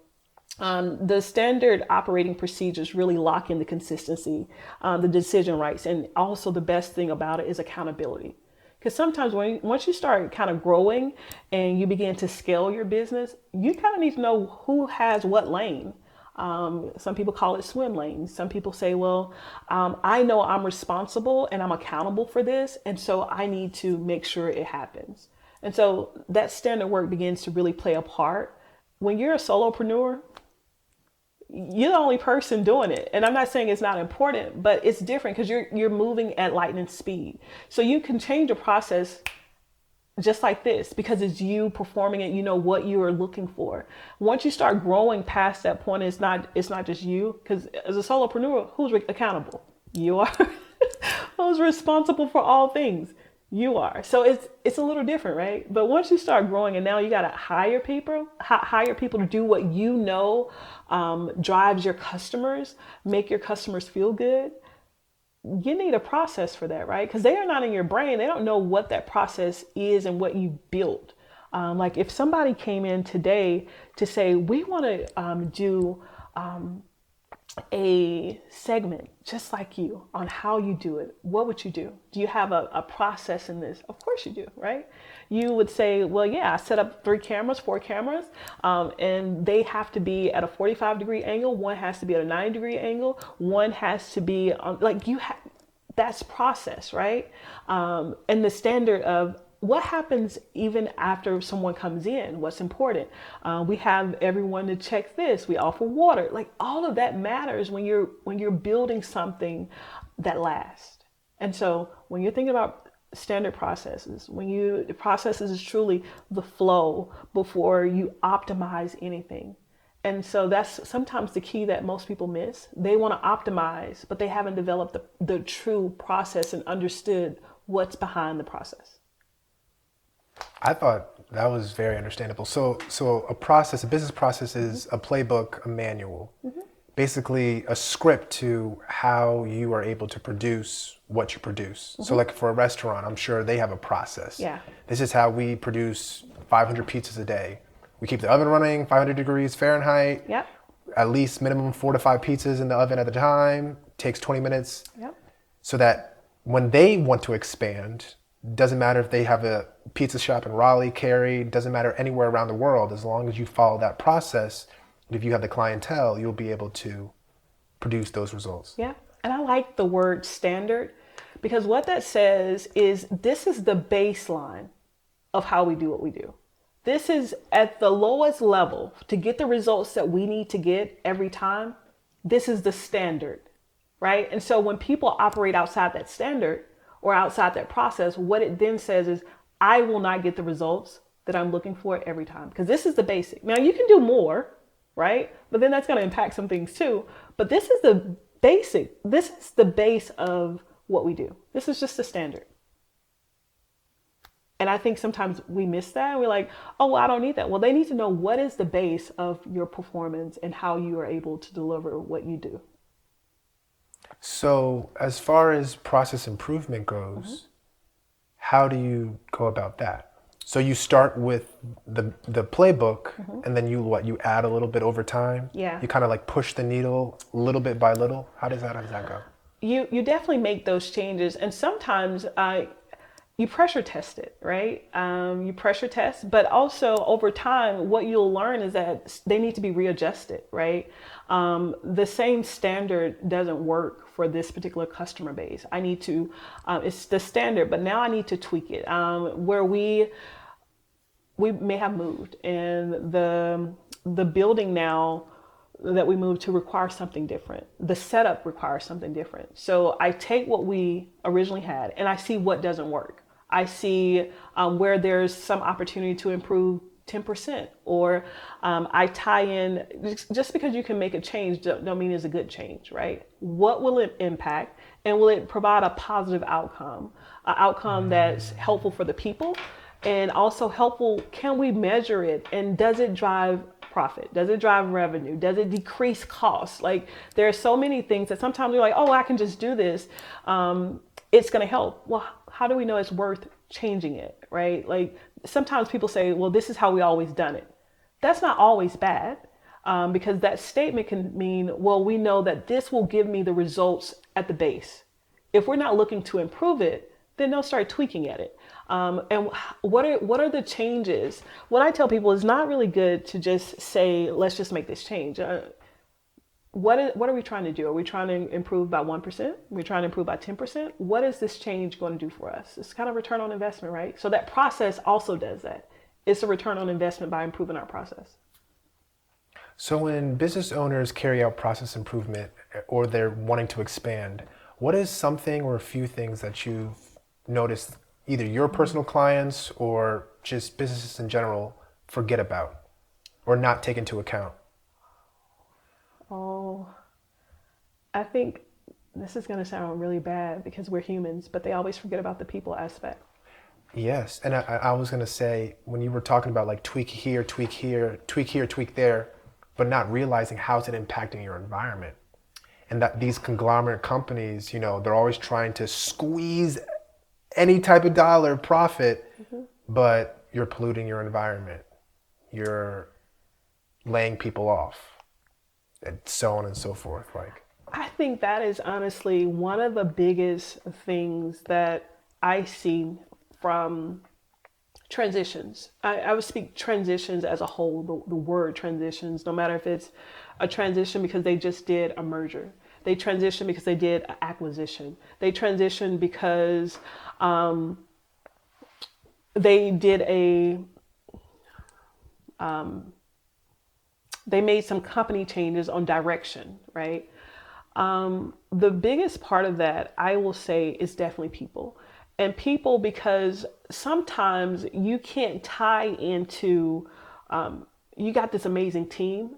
the standard operating procedures really lock in the consistency, the decision rights, and also the best thing about it is accountability. Because sometimes once you start kind of growing and you begin to scale your business, you kind of need to know who has what lane. Some people call it swim lanes. Some people say, well, I know I'm responsible and I'm accountable for this, and so I need to make sure it happens. And so that standard work begins to really play a part. When you're a solopreneur, you're the only person doing it. And I'm not saying it's not important, but it's different because you're moving at lightning speed. So you can change a process just like this because it's you performing it. You know what you are looking for. Once you start growing past that point, it's not just you, because as a solopreneur, who's accountable? You are. Who's responsible for all things? You are. So it's a little different, right? But once you start growing and now you got to hire people to do what you know drives your customers, make your customers feel good. You need a process for that, right? Because they are not in your brain. They don't know what that process is and what you built. Like if somebody came in today to say, we want to do a segment just like you on how you do it, what would you do? Do you have a process in this? Of course you do, right? You would say, well, yeah, I set up 4 cameras, and they have to be at a 45-degree angle. One has to be at a 90-degree angle. One has to be that's process, right? And the standard of what happens even after someone comes in, what's important. We have everyone to check this. We offer water. Like all of that matters when you're building something that lasts. And so when you're thinking about standard processes, the processes is truly the flow before you optimize anything. And so that's sometimes the key that most people miss. They want to optimize, but they haven't developed the true process and understood what's behind the process. I thought that was very understandable. So a business process is a playbook, a manual, basically a script to how you are able to produce what you produce. So like for a restaurant, I'm sure they have a process. Yeah. This is how we produce 500 pizzas a day. We keep the oven running 500 degrees Fahrenheit. Yep. At least minimum 4 to 5 pizzas in the oven at a time. Takes 20 minutes. Yep. So that when they want to expand, doesn't matter if they have a pizza shop in Raleigh, Cary, doesn't matter anywhere around the world, as long as you follow that process, if you have the clientele, you'll be able to produce those results. Yeah. And I like the word standard because what that says is this is the baseline of how we do what we do. This is at the lowest level to get the results that we need to get every time. This is the standard, right? And so when people operate outside that standard or outside that process, what it then says is, I will not get the results that I'm looking for every time. Because this is the basic. Now you can do more, right? But then that's going to impact some things too. But this is the basic. This is the base of what we do. This is just the standard. And I think sometimes we miss that. We're like, oh, well, I don't need that. Well, they need to know what is the base of your performance and how you are able to deliver what you do. So as far as process improvement goes, how do you go about that? So you start with the playbook, and then you add a little bit over time? Yeah. You kind of like push the needle little bit by little? How does that go? You definitely make those changes. And sometimes you pressure test it, right? You pressure test, but also over time, what you'll learn is that they need to be readjusted, right? The same standard doesn't work for this particular customer base. I need to, it's the standard, but now I need to tweak it. Where we may have moved, and the building now that we moved to requires something different. The setup requires something different. So I take what we originally had and I see what doesn't work. I see where there's some opportunity to improve 10%, or I tie in, just because you can make a change don't mean it's a good change, right? What will it impact, and will it provide a positive outcome, an outcome that's helpful for the people and also helpful? Can we measure it, and does it drive profit? Does it drive revenue? Does it decrease costs? Like, there are so many things that sometimes we're like, oh, I can just do this. It's going to help. Well, how do we know it's worth changing it, right? Like, sometimes people say, well, this is how we always done it. That's not always bad, because that statement can mean, well, we know that this will give me the results at the base. If we're not looking to improve it, then they'll start tweaking at it. And what are the changes? What I tell people is not really good to just say, let's just make this change. What are we trying to do? Are we trying to improve by 1%? Are we trying to improve by 10%? What is this change going to do for us? It's kind of return on investment, right? So that process also does that. It's a return on investment by improving our process. So when business owners carry out process improvement, or they're wanting to expand, what is something or a few things that you've noticed either your personal clients or just businesses in general forget about or not take into account? Oh, I think this is going to sound really bad because we're humans, but they always forget about the people aspect. Yes. And I was going to say, when you were talking about like tweak here, tweak here, tweak there, but not realizing how's it impacting your environment. And that these conglomerate companies, they're always trying to squeeze any type of dollar profit, but you're polluting your environment. You're laying people off, and so on and so forth. I think that is honestly one of the biggest things that I see from transitions. I would speak transitions as a whole, the word transitions, no matter if it's a transition because they just did a merger. They transition because they did an acquisition. They transition because they did they made some company changes on direction, right? The biggest part of that, I will say, is definitely people. And people, because sometimes you can't tie into, you got this amazing team,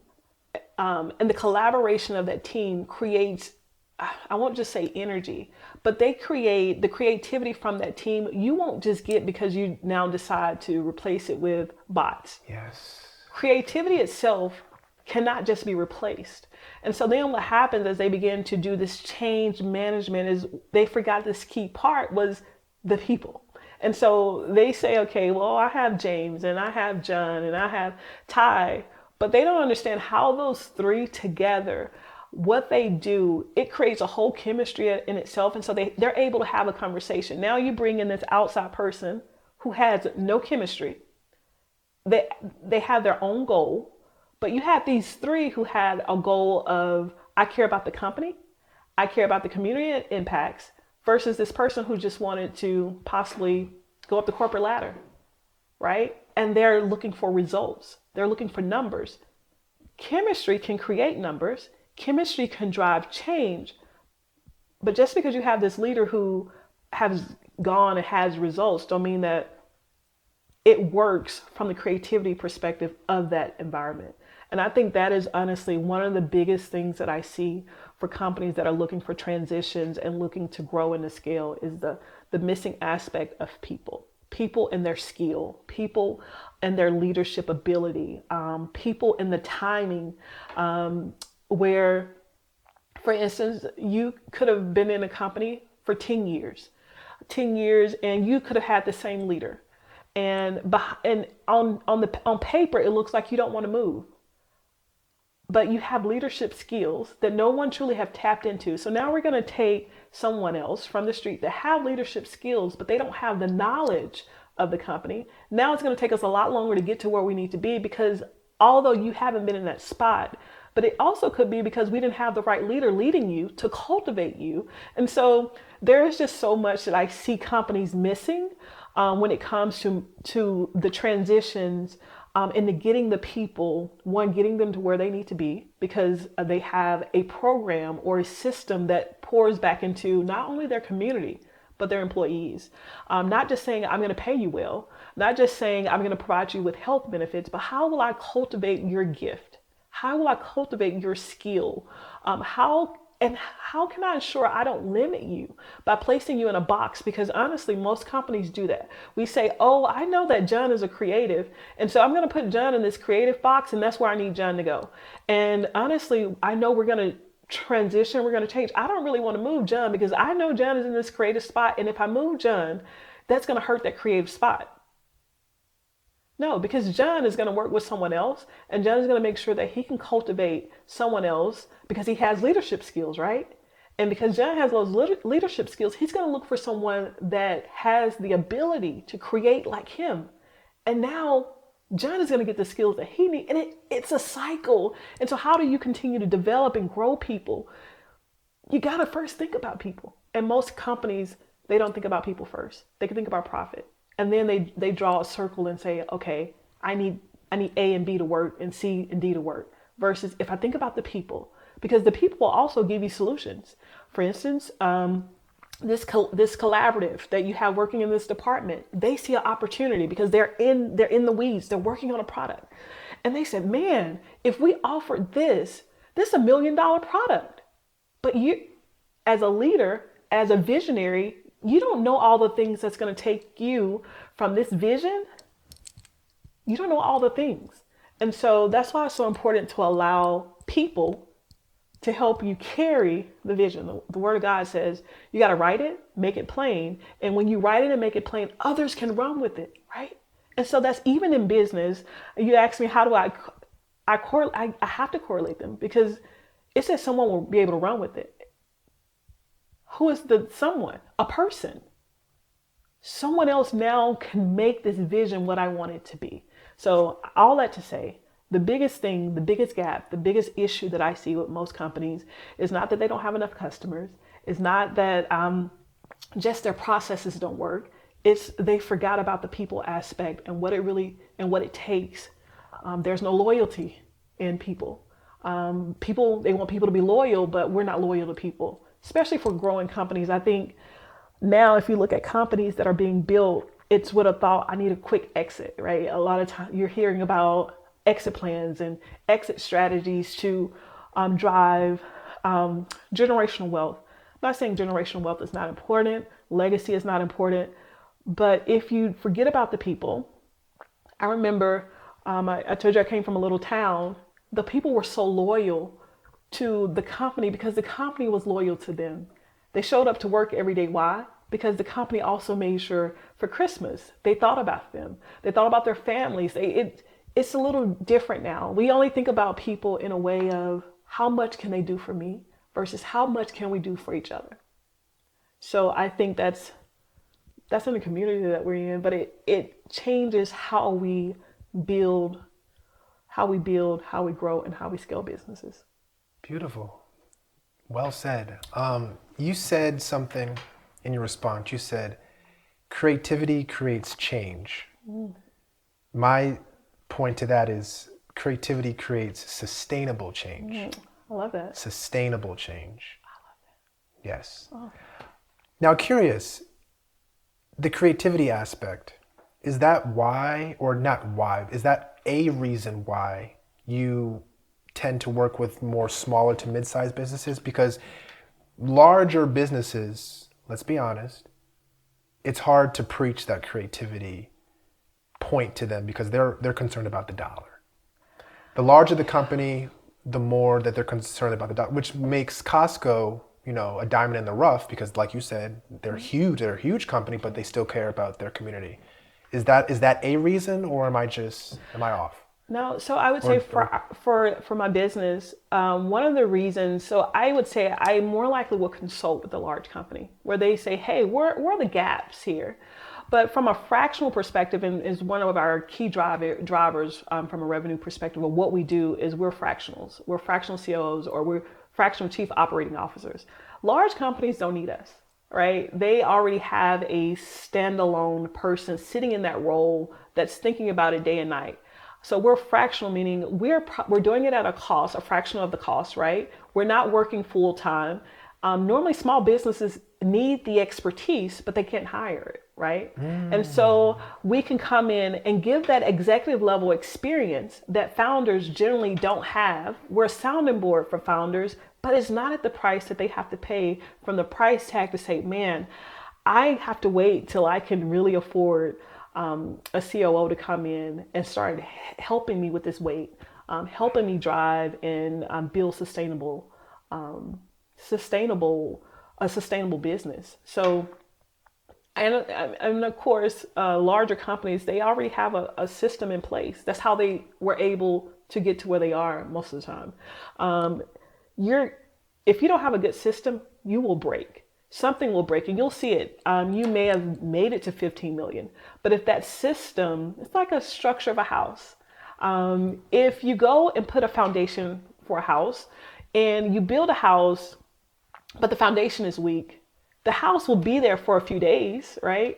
and the collaboration of that team creates, I won't just say energy, but they create the creativity from that team. You won't just get because you now decide to replace it with bots. Yes. Creativity itself cannot just be replaced. And so then what happens as they begin to do this change management is they forgot this key part was the people. And so they say, okay, well, I have James and I have John and I have Ty, but they don't understand how those three together, what they do, it creates a whole chemistry in itself. And so they're able to have a conversation. Now you bring in this outside person who has no chemistry. They have their own goal, but you have these three who had a goal of, I care about the company, I care about the community it impacts, versus this person who just wanted to possibly go up the corporate ladder, right? And they're looking for results. They're looking for numbers. Chemistry can create numbers. Chemistry can drive change. But just because you have this leader who has gone and has results don't mean that it works from the creativity perspective of that environment. And I think that is honestly one of the biggest things that I see for companies that are looking for transitions and looking to grow and to scale is the missing aspect of people and their skill, people and their leadership ability, people and the timing, where, for instance, you could have been in a company for 10 years, and you could have had the same leader. And on paper, it looks like you don't want to move, but you have leadership skills that no one truly have tapped into. So now we're going to take someone else from the street that have leadership skills, but they don't have the knowledge of the company. Now it's going to take us a lot longer to get to where we need to be, because although you haven't been in that spot, but it also could be because we didn't have the right leader leading you to cultivate you. And so there is just so much that I see companies missing when it comes to the transitions, into getting the people, getting them to where they need to be, because they have a program or a system that pours back into not only their community, but their employees. Not just saying, I'm going to pay you well, not just saying, I'm going to provide you with health benefits, but how will I cultivate your gift? How will I cultivate your skill? How can I ensure I don't limit you by placing you in a box? Because honestly, most companies do that. We say, oh, I know that John is a creative, and so I'm going to put John in this creative box, and that's where I need John to go. And honestly, I know we're going to transition, we're going to change. I don't really want to move John because I know John is in this creative spot, and if I move John, that's going to hurt that creative spot. No, because John is going to work with someone else, and John is going to make sure that he can cultivate someone else because he has leadership skills, right? And because John has those leadership skills, he's going to look for someone that has the ability to create like him. And now John is going to get the skills that he needs. And it's a cycle. And so how do you continue to develop and grow people? You got to first think about people. And most companies, they don't think about people first. They can think about profit. And then they draw a circle and say, okay, I need A and B to work and C and D to work. Versus if I think about the people, because the people will also give you solutions. For instance, this collaborative that you have working in this department, they see an opportunity because they're in the weeds. They're working on a product, and they said, man, if we offered this is $1 million product. But you, as a leader, as a visionary, you don't know all the things that's going to take you from this vision. You don't know all the things. And so that's why it's so important to allow people to help you carry the vision. The Word of God says you got to write it, make it plain. And when you write it and make it plain, others can run with it, right? And so that's even in business. You ask me, how do I have to correlate them, because it says someone will be able to run with it. Who is the someone? A person. Someone else now can make this vision what I want it to be. So all that to say, the biggest thing, the biggest gap, the biggest issue that I see with most companies is not that they don't have enough customers. It's not that just their processes don't work. It's they forgot about the people aspect and what it takes. There's no loyalty in people. They want people to be loyal, but we're not loyal to people. Especially for growing companies. I think now if you look at companies that are being built, it's with a thought, I need a quick exit, right? A lot of times you're hearing about exit plans and exit strategies to drive generational wealth. I'm not saying generational wealth is not important, legacy is not important, but if you forget about the people, I remember I told you I came from a little town. The people were so loyal to the company because the company was loyal to them. They showed up to work every day. Why? Because the company also made sure for Christmas, they thought about them. They thought about their families. It's a little different now. We only think about people in a way of how much can they do for me versus how much can we do for each other. So I think that's in the community that we're in, but it changes how we build, how we grow, and how we scale businesses. Beautiful. Well said. You said something in your response. You said, creativity creates change. My point to that is creativity creates sustainable change. I love that. Sustainable change. I love that. Yes. Oh. Now, curious, the creativity aspect, is that why, or not why, is that a reason why you tend to work with more smaller to mid-sized businesses? Because larger businesses, let's be honest, it's hard to preach that creativity point to them because they're concerned about the dollar. The larger the company, the more that they're concerned about the dollar, which makes Costco, a diamond in the rough because, like you said, they're huge. They're a huge company, but they still care about their community. Is that a reason, or am I off? No, so I would say for my business, one of the reasons, so I would say I more likely will consult with a large company where they say, hey, where are the gaps here? But from a fractional perspective, and is one of our key drivers from a revenue perspective of what we do is we're fractionals. We're fractional COOs, or we're fractional chief operating officers. Large companies don't need us, right? They already have a standalone person sitting in that role that's thinking about it day and night. So we're fractional, meaning we're doing it at a cost, a fraction of the cost, right? We're not working full time. Normally small businesses need the expertise, but they can't hire it, right? And so we can come in and give that executive level experience that founders generally don't have. We're a sounding board for founders, but it's not at the price that they have to pay from the price tag to say, man, I have to wait till I can really afford a COO to come in and start helping me with this weight, helping me drive and build a sustainable business. So, and of course, larger companies, they already have a system in place. That's how they were able to get to where they are most of the time. If you don't have a good system, you will break. Something will break and you'll see it. You may have made it to 15 million, but if that system, it's like a structure of a house. If you go and put a foundation for a house and you build a house, but the foundation is weak, the house will be there for a few days, right?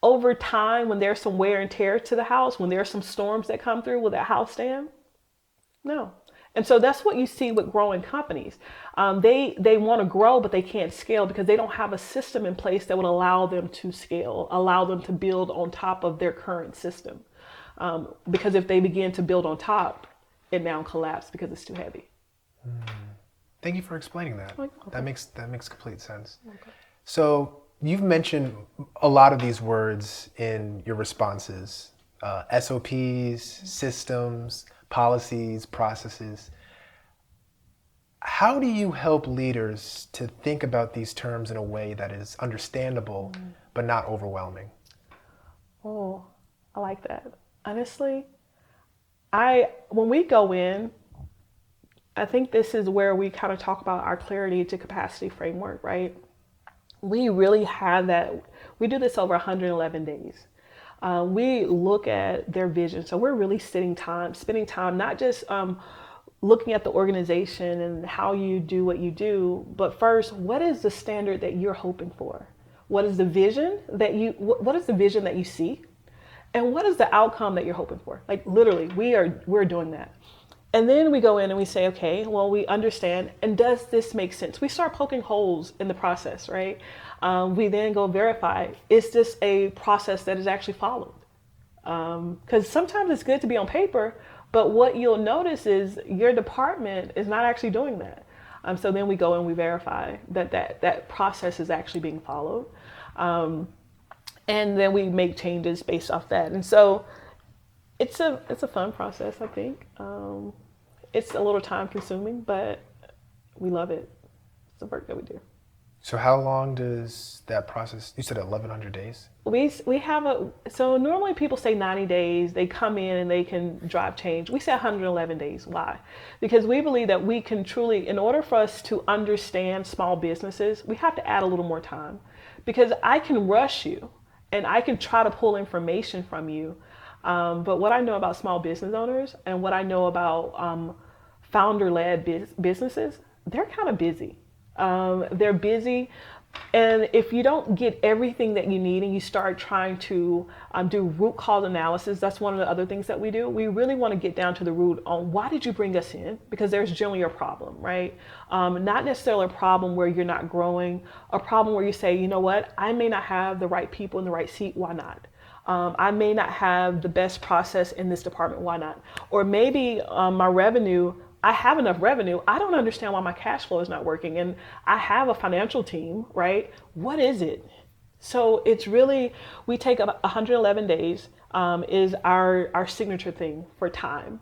Over time, when there's some wear and tear to the house, when there's some storms that come through, will that house stand? No. And so that's what you see with growing companies. They want to grow, but they can't scale because they don't have a system in place that would allow them to scale, allow them to build on top of their current system. Because if they begin to build on top, it now collapses because it's too heavy. Thank you for explaining that. Okay. That makes complete sense. Okay. So you've mentioned a lot of these words in your responses, SOPs, systems, policies, processes. How do you help leaders to think about these terms in a way that is understandable but not overwhelming? Oh, I like that. Honestly, when we go in, I think this is where we kind of talk about our clarity to capacity framework, right? We really have that. We do this over 111 days. We look at their vision. So we're really spending time, not just looking at the organization and how you do what you do, but first, what is the standard that you're hoping for? What is the vision that you see? And what is the outcome that you're hoping for? Like literally, we're doing that. And then we go in and we say, okay, well, we understand. And does this make sense? We start poking holes in the process, right? We then go verify, is this a process that is actually followed? Because sometimes it's good to be on paper, but what you'll notice is your department is not actually doing that. So then we go and we verify that process is actually being followed. And then we make changes based off that. And so it's a fun process, I think. It's a little time consuming, but we love it. It's the work that we do. So how long does that process, you said 1,100 days? We have so normally people say 90 days, they come in and they can drive change. We say 111 days. Why? Because we believe that we can truly, in order for us to understand small businesses, we have to add a little more time. Because I can rush you and I can try to pull information from you. But what I know about small business owners and what I know about founder-led businesses, they're kind of busy. They're busy. And if you don't get everything that you need and you start trying to do root cause analysis, that's one of the other things that we do. We really want to get down to the root on why did you bring us in? Because there's generally a problem, right? Not necessarily a problem where you're not growing, a problem where you say, you know what, I may not have the right people in the right seat, why not? I may not have the best process in this department. Why not? Or maybe my revenue, I have enough revenue. I don't understand why my cash flow is not working. And I have a financial team, right? What is it? So it's really, we take about 111 days is our signature thing for time,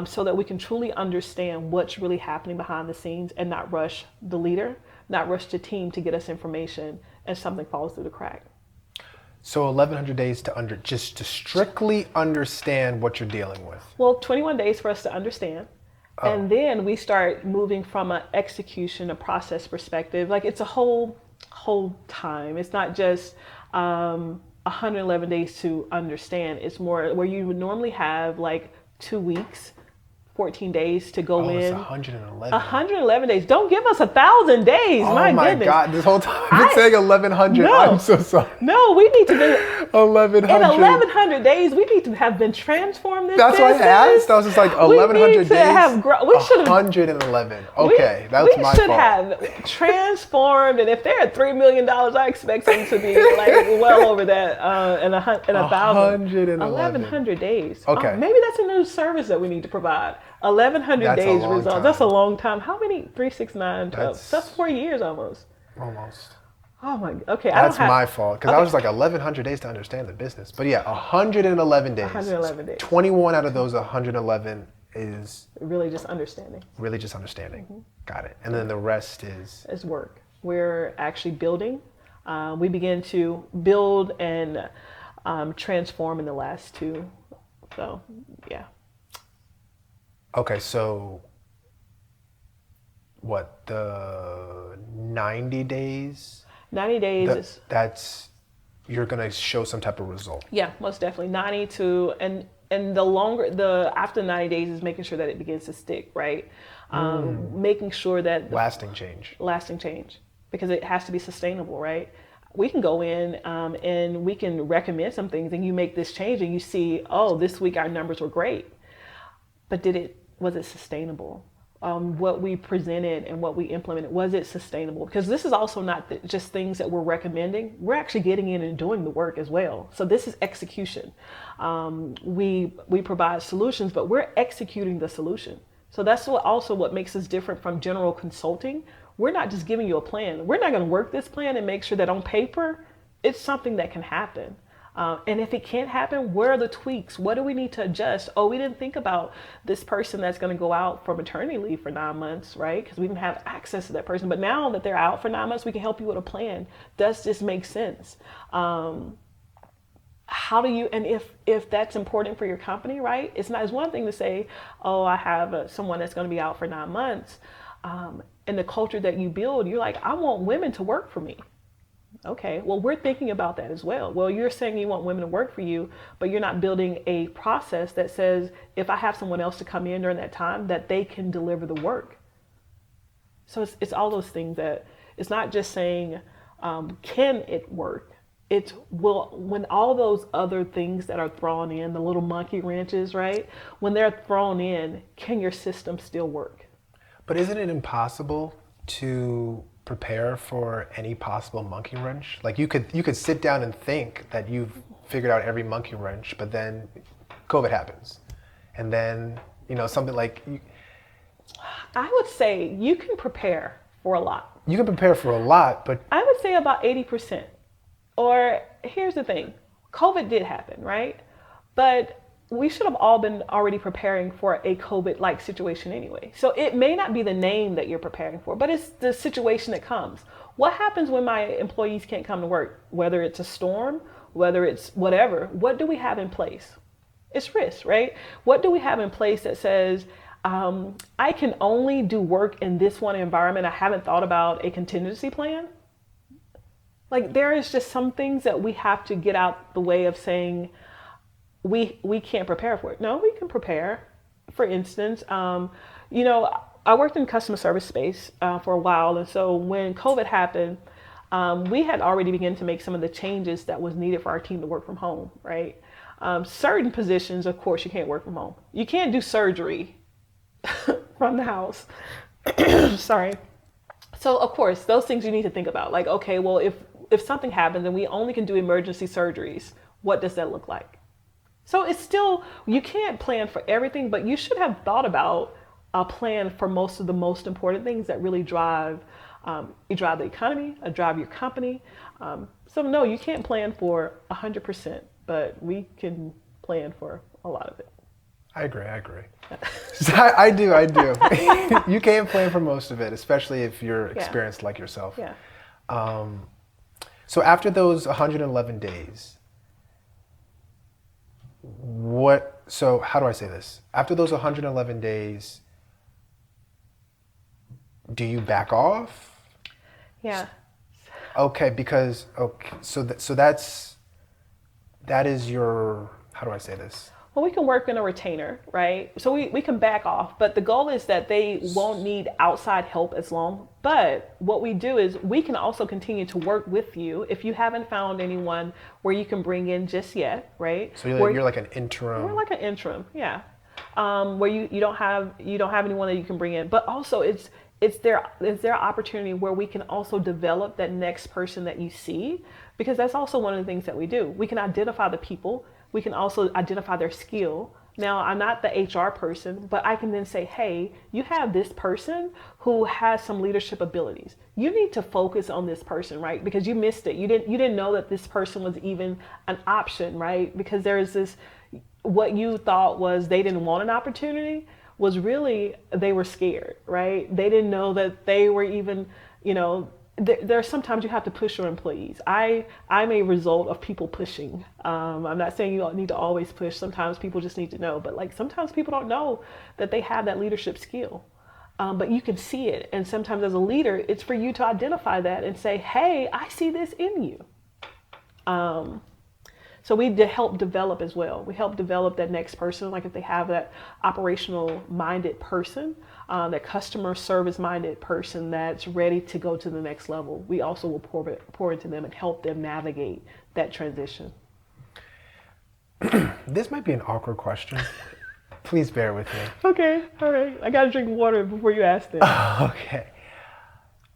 so that we can truly understand what's really happening behind the scenes and not rush the leader, not rush the team to get us information and something falls through the crack. So 1,100 days to strictly understand what you're dealing with. Well, 21 days for us to understand. Oh. And then we start moving from an execution, a process perspective. Like it's a whole time. It's not just 111 days to understand. It's more where you would normally have like 2 weeks, 14 days to go in. It's 111. 111 days. Don't give us 1,000 days. Oh my goodness. God, this whole time I've been saying 1,100. No, I'm so sorry. No, we need to be 1,100. In 1,100 days, we need to have been transformed. That's why I asked. I was just like 1,100 days. We should have 111. Okay, that's my fault. We should have transformed, and if they're at $3 million, I expect them to be like well over that, and 1,000. 1,100 days. Okay. Maybe that's a new service that we need to provide. 1,100 days results. Time. That's a long time. How many? 3, 6, 9, 12. That's 4 years almost. Almost. Oh my. Okay. That's my fault because I was like 1,100 days to understand the business. But yeah, 111 days. 111 days. 21 out of those 111 is really just understanding. Mm-hmm. Got it. And then the rest is work. We're actually building. We begin to build and transform in the last 2. So yeah. Okay, so what, the 90 days? 90 days that's you're gonna show some type of result. Yeah, most definitely. 90 to and the longer after 90 days is making sure that it begins to stick, right? Making sure that lasting change. Because it has to be sustainable, right? We can go in and we can recommend some things, and you make this change and you see, oh, this week our numbers were great, but was it sustainable? What we presented and what we implemented, was it sustainable? Because this is also not just things that we're recommending. We're actually getting in and doing the work as well. So this is execution. We provide solutions, but we're executing the solution. So that's what makes us different from general consulting. We're not just giving you a plan. We're not going to work this plan and make sure that on paper, it's something that can happen. And if it can't happen, where are the tweaks? What do we need to adjust? Oh, we didn't think about this person that's going to go out for maternity leave for 9 months, right? Because we didn't have access to that person. But now that they're out for 9 months, we can help you with a plan. Does this make sense? How do you, and if that's important for your company, right? It's one thing to say, oh, I have someone that's going to be out for 9 months. And the culture that you build, you're like, I want women to work for me. Okay, well, we're thinking about that as well. Well, you're saying you want women to work for you, but you're not building a process that says, if I have someone else to come in during that time, that they can deliver the work. So it's all those things that, it's not just saying, can it work? It's when all those other things that are thrown in, the little monkey wrenches, right? When they're thrown in, can your system still work? But isn't it impossible to prepare for any possible monkey wrench? Like you could sit down and think that you've figured out every monkey wrench, but then COVID happens, and then something like I would say you can prepare for a lot. You can prepare for a lot, but I would say about 80%. Or here's the thing, COVID did happen, right? But we should have all been already preparing for a COVID-like situation anyway. So it may not be the name that you're preparing for, but it's the situation that comes. What happens when my employees can't come to work? Whether it's a storm, whether it's whatever, what do we have in place? It's risk, right? What do we have in place that says, I can only do work in this one environment. I haven't thought about a contingency plan. Like there is just some things that we have to get out the way of saying, we can't prepare for it. No, we can prepare. For instance, I worked in customer service space for a while. And so when COVID happened, we had already begun to make some of the changes that was needed for our team to work from home, right? Certain positions, of course, you can't work from home. You can't do surgery from the house. Sorry. So of course, those things you need to think about. Like, okay, well, if something happens and we only can do emergency surgeries, what does that look like? So it's still, you can't plan for everything, but you should have thought about a plan for most of the most important things that really drive, you drive the economy, drive your company. So no, you can't plan for 100%, but we can plan for a lot of it. I agree. I do. You can't plan for most of it, especially if you're experienced like yourself. Yeah. So after those 111 days, so how do I say this? After those 111 days, do you back off? Yeah. Okay, because, that is your, how do I say this? Well, we can work in a retainer, right? So we can back off, but the goal is that they won't need outside help as long. But what we do is we can also continue to work with you if you haven't found anyone where you can bring in just yet, right? So you're like an interim. We're like an interim, yeah. Where you don't have anyone that you can bring in, but also it's their opportunity where we can also develop that next person that you see, because that's also one of the things that we do. We can identify the people. We can also identify their skill. Now, I'm not the HR person, but I can then say, hey, you have this person who has some leadership abilities. You need to focus on this person, right? Because you missed it. You didn't know that this person was even an option, right? Because there's this, what you thought was they didn't want an opportunity was really they were scared, right? They didn't know that they were even, there's sometimes you have to push your employees. I'm a result of people pushing. I'm not saying you need to always push. Sometimes people just need to know, but like sometimes people don't know that they have that leadership skill. But you can see it. And sometimes as a leader, it's for you to identify that and say, hey, I see this in you. So we help develop as well. We help develop that next person. Like if they have that operational minded person, that customer service minded person that's ready to go to the next level, we also will pour into them and help them navigate that transition. This might be an awkward question. Please bear with me. Okay, all right. I gotta drink water before you ask it. Okay.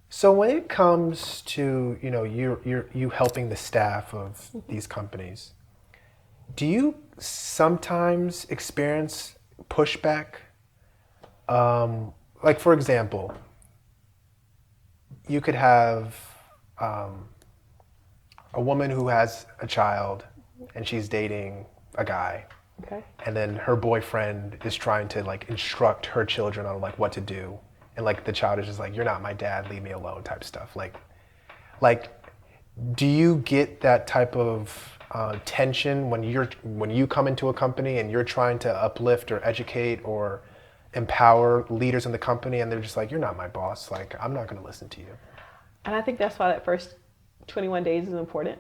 So when it comes to you helping the staff of these companies, do you sometimes experience pushback? Like for example, you could have a woman who has a child and she's dating a guy. Okay. And then her boyfriend is trying to like instruct her children on like what to do. And like the child is just like, you're not my dad, leave me alone type stuff. Like, do you get that type of tension when you come into a company and you're trying to uplift or educate or empower leaders in the company and they're just like, you're not my boss, like I'm not going to listen to you? And I think that's why that first 21 days is important,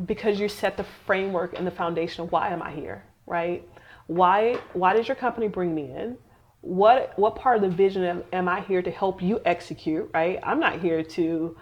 because you set the framework and the foundation of why am I here, right? Why does your company bring me in? What part of the vision am I here to help you execute, right? I'm not here to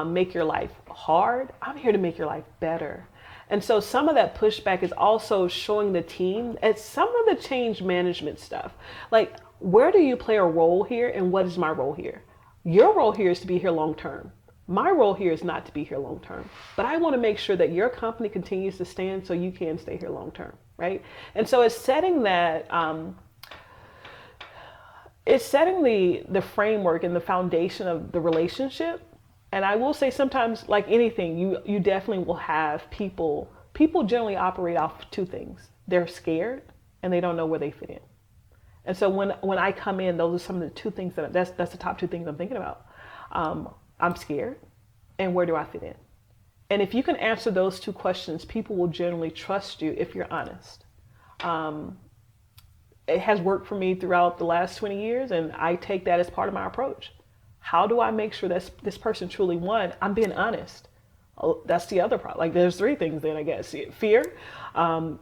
make your life hard. I'm here to make your life better. And so some of that pushback is also showing the team at some of the change management stuff. Like, where do you play a role here and what is my role here? Your role here is to be here long term. My role here is not to be here long term. But I want to make sure that your company continues to stand so you can stay here long term, right? And so it's setting that, it's setting the framework and the foundation of the relationship. And I will say sometimes, like anything, you definitely will have people generally operate off two things. They're scared and they don't know where they fit in. And so when I come in, those are some of the two things that's the top two things I'm thinking about. I'm scared, and where do I fit in? And if you can answer those two questions, people will generally trust you if you're honest. It has worked for me throughout the last 20 years, and I take that as part of my approach. How do I make sure that this person truly won? I'm being honest. Oh, that's the other problem. Like there's three things then, I guess. Fear,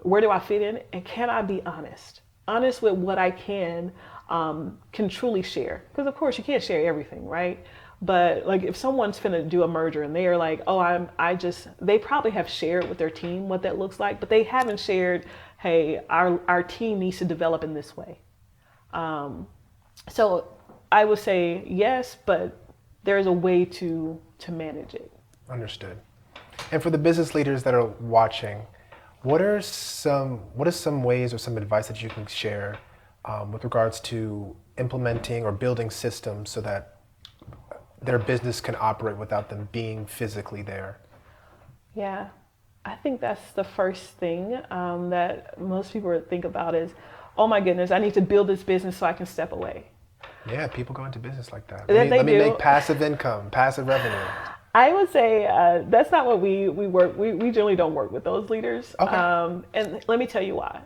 where do I fit in? And can I be honest? Honest with what I can truly share. Because of course you can't share everything, right? But like if someone's finna do a merger and they're like, oh, they probably have shared with their team what that looks like, but they haven't shared, hey, our team needs to develop in this way. So I would say yes, but there's a way to manage it. Understood. And for the business leaders that are watching, What are some ways or some advice that you can share with regards to implementing or building systems so that their business can operate without them being physically there? Yeah, I think that's the first thing that most people would think about is, oh my goodness, I need to build this business so I can step away. Yeah, people go into business like that. That they Let me do. make passive income, passive revenue. I would say that's not what we work. We generally don't work with those leaders. Okay. And let me tell you why.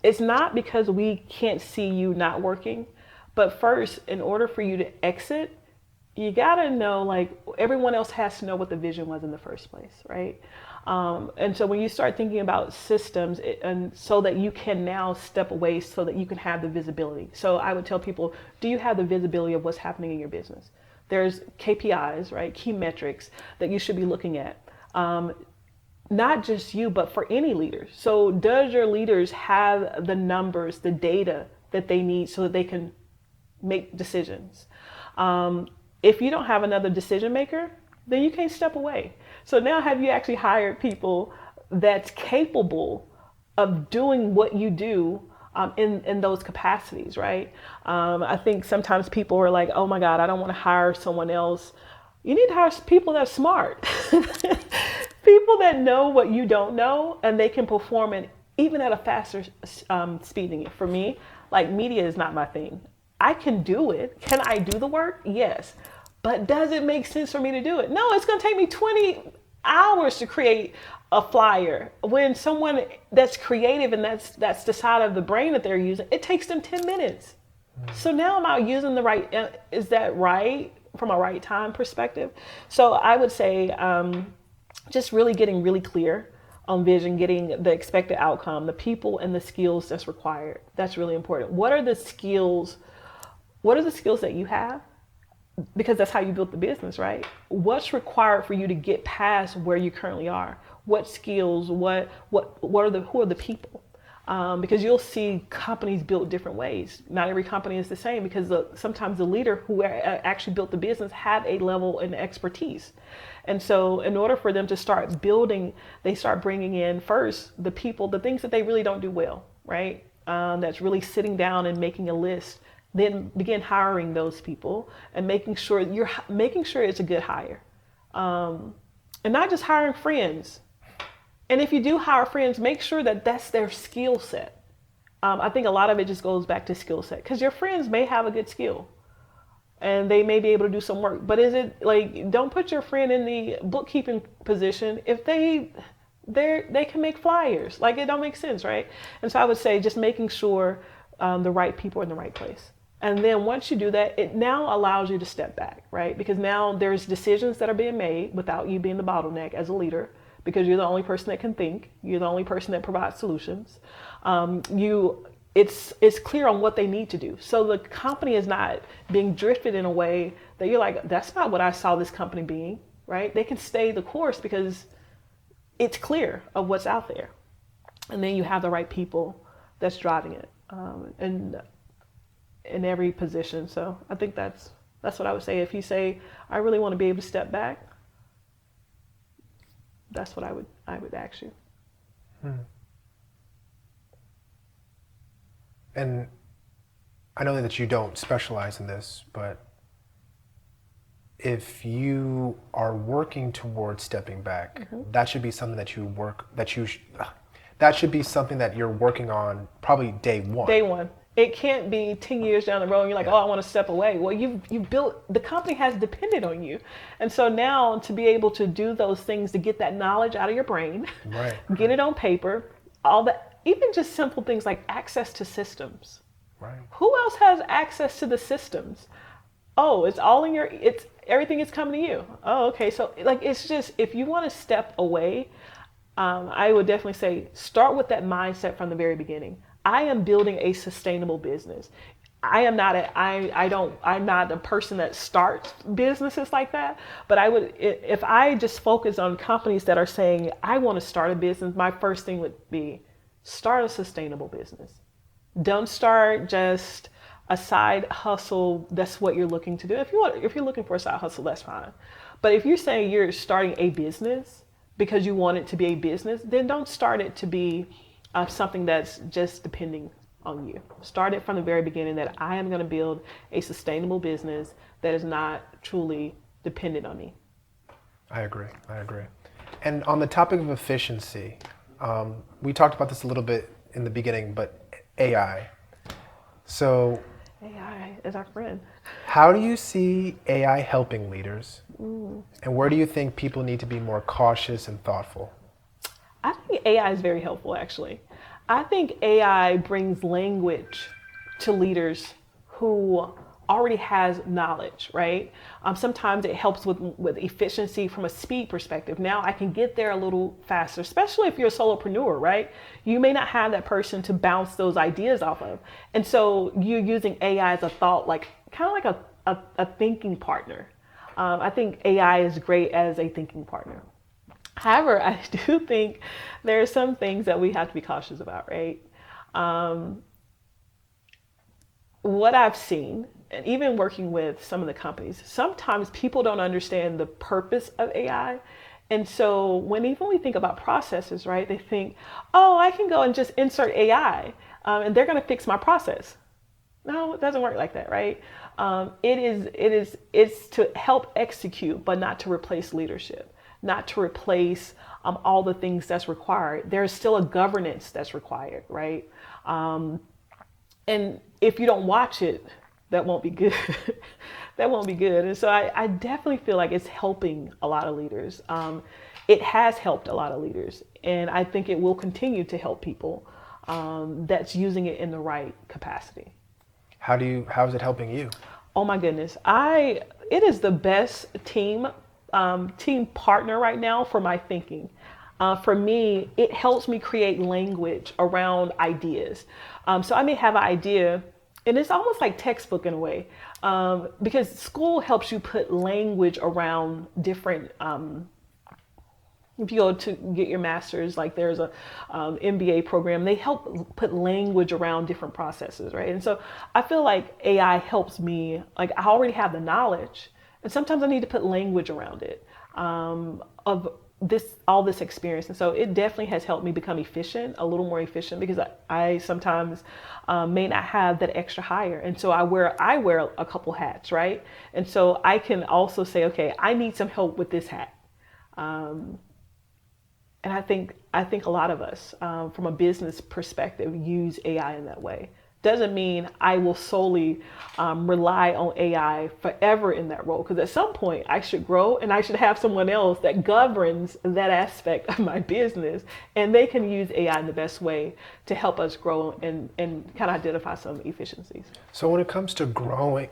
It's not because we can't see you not working, but first, in order for you to exit, you gotta know, like, everyone else has to know what the vision was in the first place, right? And so when you start thinking about systems, and so that you can now step away so that you can have the visibility. So I would tell people, do you have the visibility of what's happening in your business? There's KPIs, right? Key metrics that you should be looking at. Not just you, but for any leaders. So does your leaders have the numbers, the data that they need so that they can make decisions? If you don't have another decision maker, then you can't step away. So now have you actually hired people that's capable of doing what you do in those capacities, right? I think sometimes people are like, oh my God, I don't want to hire someone else. You need to hire people that are smart. People that know what you don't know, and they can perform it even at a faster speed than you. For me, like, media is not my thing. I can do it. Can I do the work? Yes. But does it make sense for me to do it? No, it's going to take me 20 hours to create a flyer. When someone that's creative and that's the side of the brain that they're using, it takes them 10 minutes. So now I'm out using the right, is that right from a right time perspective? So I would say just really getting really clear on vision, getting the expected outcome, the people and the skills that's required. That's really important. What are the skills that you have? Because that's how you built the business, right? What's required for you to get past where you currently are? What skills? Who are the people? Because you'll see companies built different ways. Not every company is the same, because sometimes the leader who actually built the business had a level in expertise. And so in order for them to start building, they start bringing in first the people, the things that they really don't do well, right? That's really sitting down and making a list. Then begin hiring those people and making sure it's a good hire. And not just hiring friends. And if you do hire friends, make sure that that's their skill set. I think a lot of it just goes back to skill set, because your friends may have a good skill and they may be able to do some work. But is it like, don't put your friend in the bookkeeping position if they can make flyers. Like, it don't make sense, right? And so I would say just making sure the right people are in the right place. And then once you do that, it now allows you to step back, right? Because now there's decisions that are being made without you being the bottleneck as a leader, because you're the only person that can think. You're the only person that provides solutions. It's clear on what they need to do. So the company is not being drifted in a way that you're like, that's not what I saw this company being, right? They can stay the course because it's clear of what's out there. And then you have the right people that's driving it. And in every position. So I think that's what I would say. If you say, I really want to be able to step back, that's what I would ask you. And I know that you don't specialize in this, but if you are working towards stepping back, that should be something that should be something that you're working on probably day one. Day one. It can't be 10 years down the road and you're like, oh, I want to step away. Well, you've built, the company has depended on you. And so now to be able to do those things, to get that knowledge out of your brain, right, get it on paper, all that, even just simple things like access to systems. Right. Who else has access to the systems? Oh, it's all in everything is coming to you. Oh, okay. So like, it's just, if you want to step away, I would definitely say, start with that mindset from the very beginning. I am building a sustainable business. I'm not a person that starts businesses like that, but if I just focus on companies that are saying, I want to start a business, my first thing would be start a sustainable business. Don't start just a side hustle. That's what you're looking to do. If you're looking for a side hustle, that's fine. But if you're saying you're starting a business, because you want it to be a business, then don't start it to be something that's just depending on you. Start it from the very beginning that I am going to build a sustainable business that is not truly dependent on me. I agree. And on the topic of efficiency, we talked about this a little bit in the beginning, but AI. So AI is our friend. How do you see AI helping leaders? And where do you think people need to be more cautious and thoughtful? I think AI is very helpful, actually. I think AI brings language to leaders who already has knowledge, right? Sometimes it helps with efficiency from a speed perspective. Now I can get there a little faster, especially if you're a solopreneur, right? You may not have that person to bounce those ideas off of. And so you're using AI as a thought, like kind of like a thinking partner. I think AI is great as a thinking partner. However, I do think there are some things that we have to be cautious about, right? What I've seen, and even working with some of the companies, sometimes people don't understand the purpose of AI. And so even we think about processes, right, they think, oh, I can go and just insert AI and they're going to fix my process. No, it doesn't work like that, right? It's to help execute, but not to replace leadership, not to replace all the things that's required. There's still a governance that's required, right? And if you don't watch it, that won't be good. That won't be good. And so I definitely feel like it's helping a lot of leaders. It has helped a lot of leaders. And I think it will continue to help people that's using it in the right capacity. How is it helping you? Oh my goodness. It is the best team partner right now for my thinking. For me, it helps me create language around ideas. So I may have an idea, and it's almost like textbook in a way, because school helps you put language around different. If you go to get your master's, like there's a MBA program, they help put language around different processes, right? And so I feel like AI helps me. Like I already have the knowledge, and sometimes I need to put language around it of all this experience. And so it definitely has helped me become a little more efficient, because I sometimes may not have that extra hire. And so I wear a couple hats, right? And so I can also say, okay, I need some help with this hat. And I think a lot of us, from a business perspective, use AI in that way. Doesn't mean I will solely rely on AI forever in that role, because at some point I should grow and I should have someone else that governs that aspect of my business, and they can use AI in the best way to help us grow and kind of identify some efficiencies. So when it comes to growing,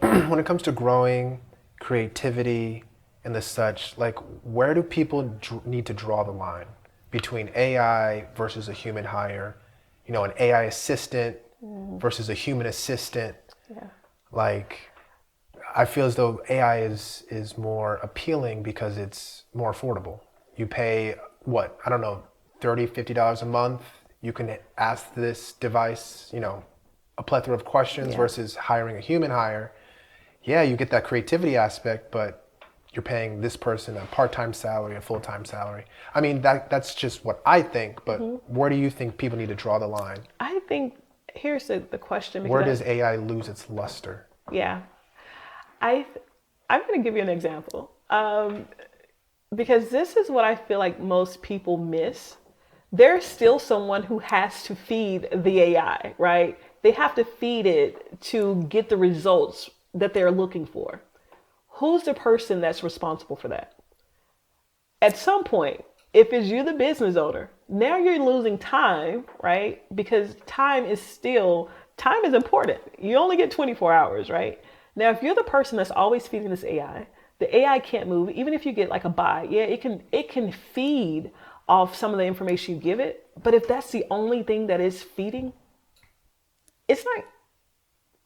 creativity and the such, like where do people need to draw the line between AI versus a human hire? You know, an AI assistant versus a human assistant. Yeah. Like, I feel as though AI is more appealing because it's more affordable. You pay, what, I don't know, $30, $50 a month. You can ask this device, a plethora of questions versus hiring a human hire. Yeah, you get that creativity aspect, but you're paying this person a part-time salary, a full-time salary. I mean, that's just what I think, but where do you think people need to draw the line? I think here's the question. Where does AI lose its luster? Yeah. I'm going to give you an example. Because this is what I feel like most people miss. There's still someone who has to feed the AI, right? They have to feed it to get the results that they're looking for. Who's the person that's responsible for that? At some point, if it's you, the business owner, now you're losing time, right? Because time is important. You only get 24 hours, right? Now, if you're the person that's always feeding this AI, the AI can't move. Even if you get like a buy, it can feed off some of the information you give it. But if that's the only thing that is feeding, it's not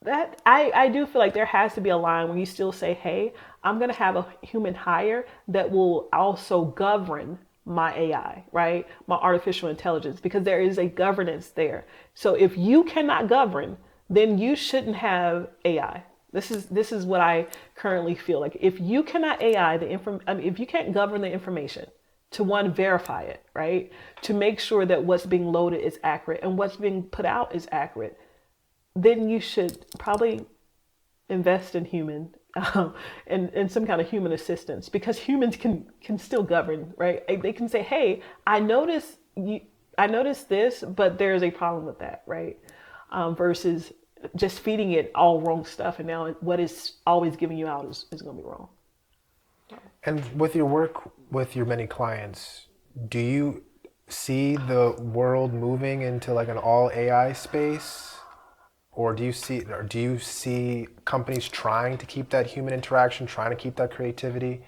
that. I do feel like there has to be a line where you still say, hey, I'm going to have a human hire that will also govern my AI, right? My artificial intelligence, because there is a governance there. So if you cannot govern, then you shouldn't have AI. This is what I currently feel like. If you cannot if you can't govern the information, to one, verify it, right? To make sure that what's being loaded is accurate and what's being put out is accurate. Then you should probably invest in human and some kind of human assistance, because humans can still govern, right? They can say, hey, I noticed this, but there's a problem with that, right? Versus just feeding it all wrong stuff, and now what is always giving you out is going to be wrong. And with your work with your many clients, do you see the world moving into like an all AI space? Or do you see companies trying to keep that human interaction, trying to keep that creativity?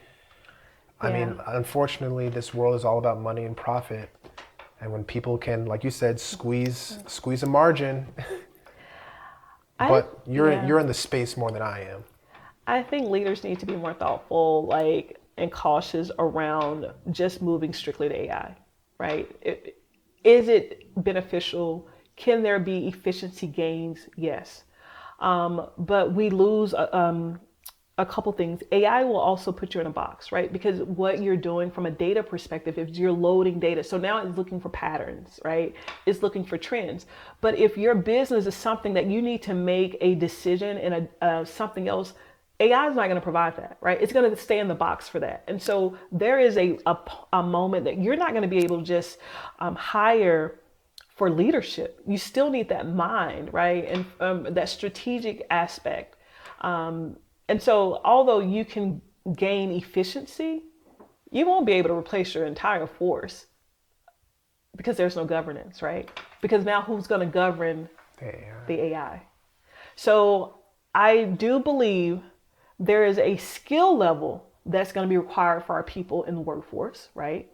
I mean, unfortunately, this world is all about money and profit. And when people can, like you said, squeeze a margin, but you're in the space more than I am. I think leaders need to be more thoughtful, and cautious around just moving strictly to AI, right? Is it beneficial? Can there be efficiency gains? Yes. But we lose a couple things. AI will also put you in a box, right? Because what you're doing from a data perspective is you're loading data. So now it's looking for patterns, right? It's looking for trends. But if your business is something that you need to make a decision in something else, AI is not going to provide that, right? It's going to stay in the box for that. And so there is a moment that you're not going to be able to just hire for leadership. You still need that mind, right? And that strategic aspect. And so although you can gain efficiency, you won't be able to replace your entire force because there's no governance, right? Because now who's going to govern the AI? So I do believe there is a skill level that's going to be required for our people in the workforce, right?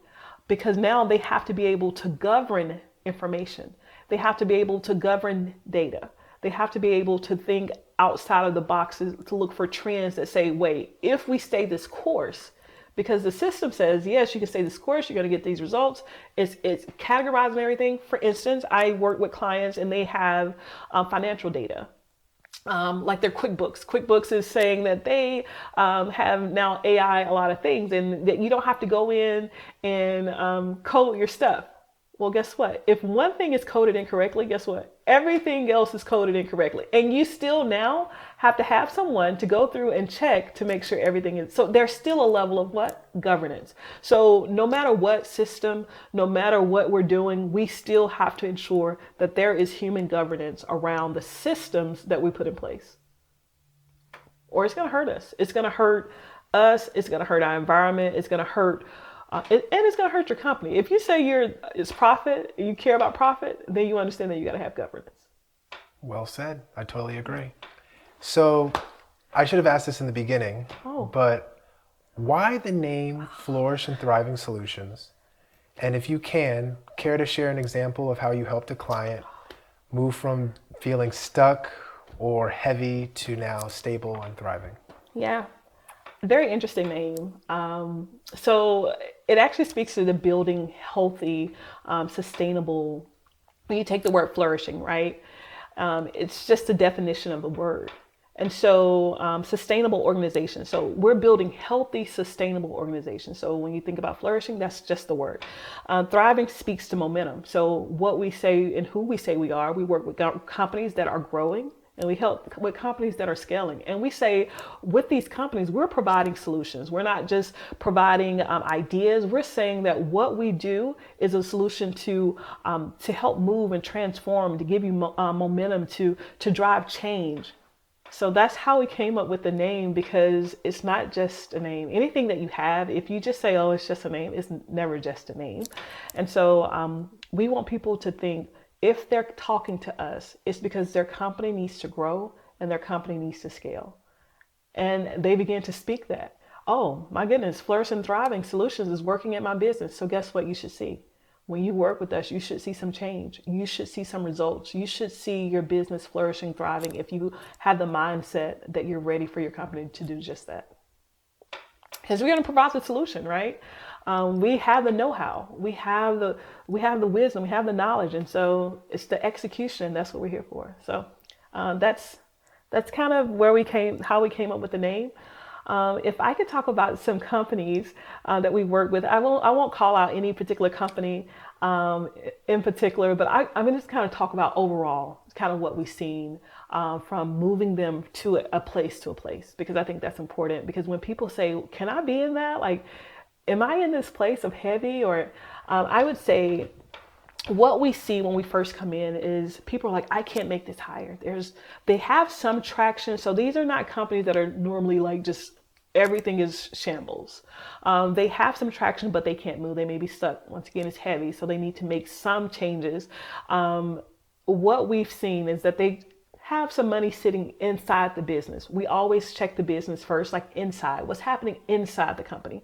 Because now they have to be able to govern information. They have to be able to govern data. They have to be able to think outside of the boxes, to look for trends that say, wait, if we stay this course, because the system says, yes, you can stay this course, you're going to get these results. It's categorizing everything. For instance, I work with clients and they have financial data. Like their QuickBooks. QuickBooks is saying that they have now AI a lot of things, and that you don't have to go in and code your stuff. Well, guess what? If one thing is coded incorrectly, guess what? Everything else is coded incorrectly. And you still now have to have someone to go through and check to make sure everything is. So there's still a level of what? Governance. So no matter what system, no matter what we're doing, we still have to ensure that there is human governance around the systems that we put in place. Or it's going to hurt us. It's going to hurt us. It's going to hurt our environment. It's going to hurt and it's going to hurt your company. If you say it's profit, you care about profit, then you understand that you got to have governance. Well said. I totally agree. So I should have asked this in the beginning, but why the name Flourish and Thriving Solutions? And if you can, care to share an example of how you helped a client move from feeling stuck or heavy to now stable and thriving? Yeah. Very interesting name. So it actually speaks to the building healthy, sustainable. When you take the word flourishing, right? It's just a definition of the word. And so sustainable organization. So we're building healthy, sustainable organizations. So when you think about flourishing, that's just the word. Thriving speaks to momentum. So what we say and who we say we are, we work with companies that are growing. And we help with companies that are scaling. And we say with these companies, we're providing solutions. We're not just providing ideas. We're saying that what we do is a solution to help move and transform, to give you momentum, to drive change. So that's how we came up with the name, because it's not just a name. Anything that you have, if you just say, oh, it's just a name, it's never just a name. And so we want people to think, if they're talking to us, it's because their company needs to grow and their company needs to scale. And they begin to speak that. Oh, my goodness, Flourish and Thriving Solutions is working at my business. So guess what you should see? When you work with us, you should see some change. You should see some results. You should see your business flourishing, thriving, if you have the mindset that you're ready for your company to do just that. Because we're going to provide the solution, right? We have the know-how, we have the wisdom, we have the knowledge, and so it's the execution. That's what we're here for. So that's kind of how we came up with the name. If I could talk about some companies that we work with, I won't call out any particular company in particular, but I'm going to just kind of talk about overall, kind of what we've seen from moving them to a place, because I think that's important. Because when people say, "Can I be in that?" Like, am I in this place of heavy? Or I would say what we see when we first come in is people are like, I can't make this higher. They have some traction. So these are not companies that are normally like just everything is shambles. They have some traction, but they can't move. They may be stuck. Once again, it's heavy. So they need to make some changes. What we've seen is that they have some money sitting inside the business. We always check the business first, like inside, what's happening inside the company.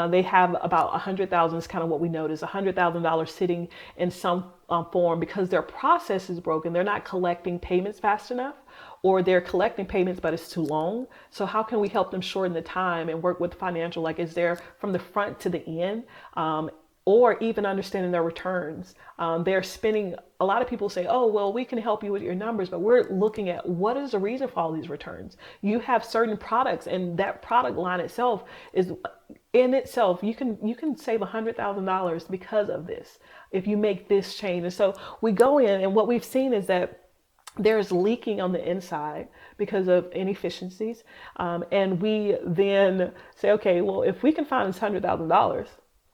They have about 100,000 is kind of what we notice, $100,000 sitting in some form because their process is broken. They're not collecting payments fast enough, or they're collecting payments, but it's too long. So how can we help them shorten the time and work with financial, like is there from the front to the end? Or even understanding their returns. They're spending, a lot of people say, oh, well, we can help you with your numbers, but we're looking at what is the reason for all these returns. You have certain products, and that product line itself is, in itself, you can save $100,000 because of this, if you make this change. And so we go in, and what we've seen is that there's leaking on the inside because of inefficiencies. And we then say, okay, well, if we can find this $100,000,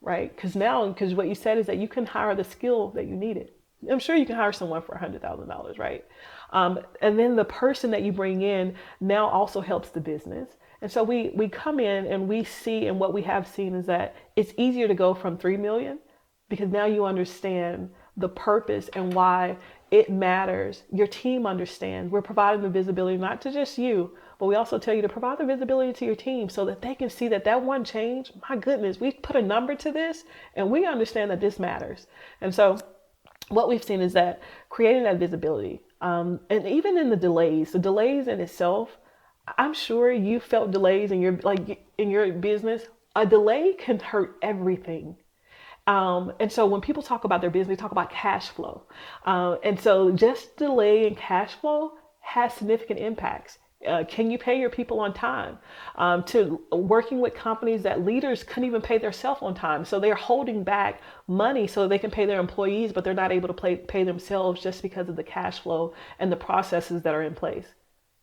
right? Because what you said is that you can hire the skill that you needed. I'm sure you can hire someone for $100,000, right? And then the person that you bring in now also helps the business. And so we come in and we see, and what we have seen is that it's easier to go from 3 million because now you understand the purpose and why it matters. Your team understands. We're providing the visibility, not to just you, but we also tell you to provide the visibility to your team so that they can see that one change, my goodness, we put a number to this and we understand that this matters. And so what we've seen is that creating that visibility, and even in the delays in itself, I'm sure you felt delays in your business. A delay can hurt everything. And so when people talk about their business, they talk about cash flow. And so just delay in cash flow has significant impacts. Can you pay your people on time? To working with companies that leaders couldn't even pay themselves on time. So they're holding back money so they can pay their employees, but they're not able to pay themselves just because of the cash flow and the processes that are in place.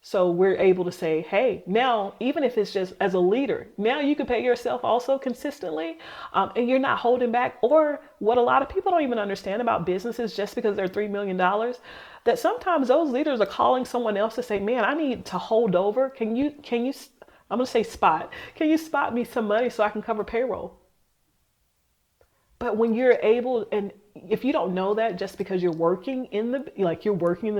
So we're able to say, hey, now, even if it's just as a leader, now you can pay yourself also consistently, and you're not holding back. Or what a lot of people don't even understand about businesses, just because they're $3 million, that sometimes those leaders are calling someone else to say, man, I need to hold over. Can you, I'm going to say spot. Can you spot me some money so I can cover payroll? But when you're able, and if you don't know that just because you're working in the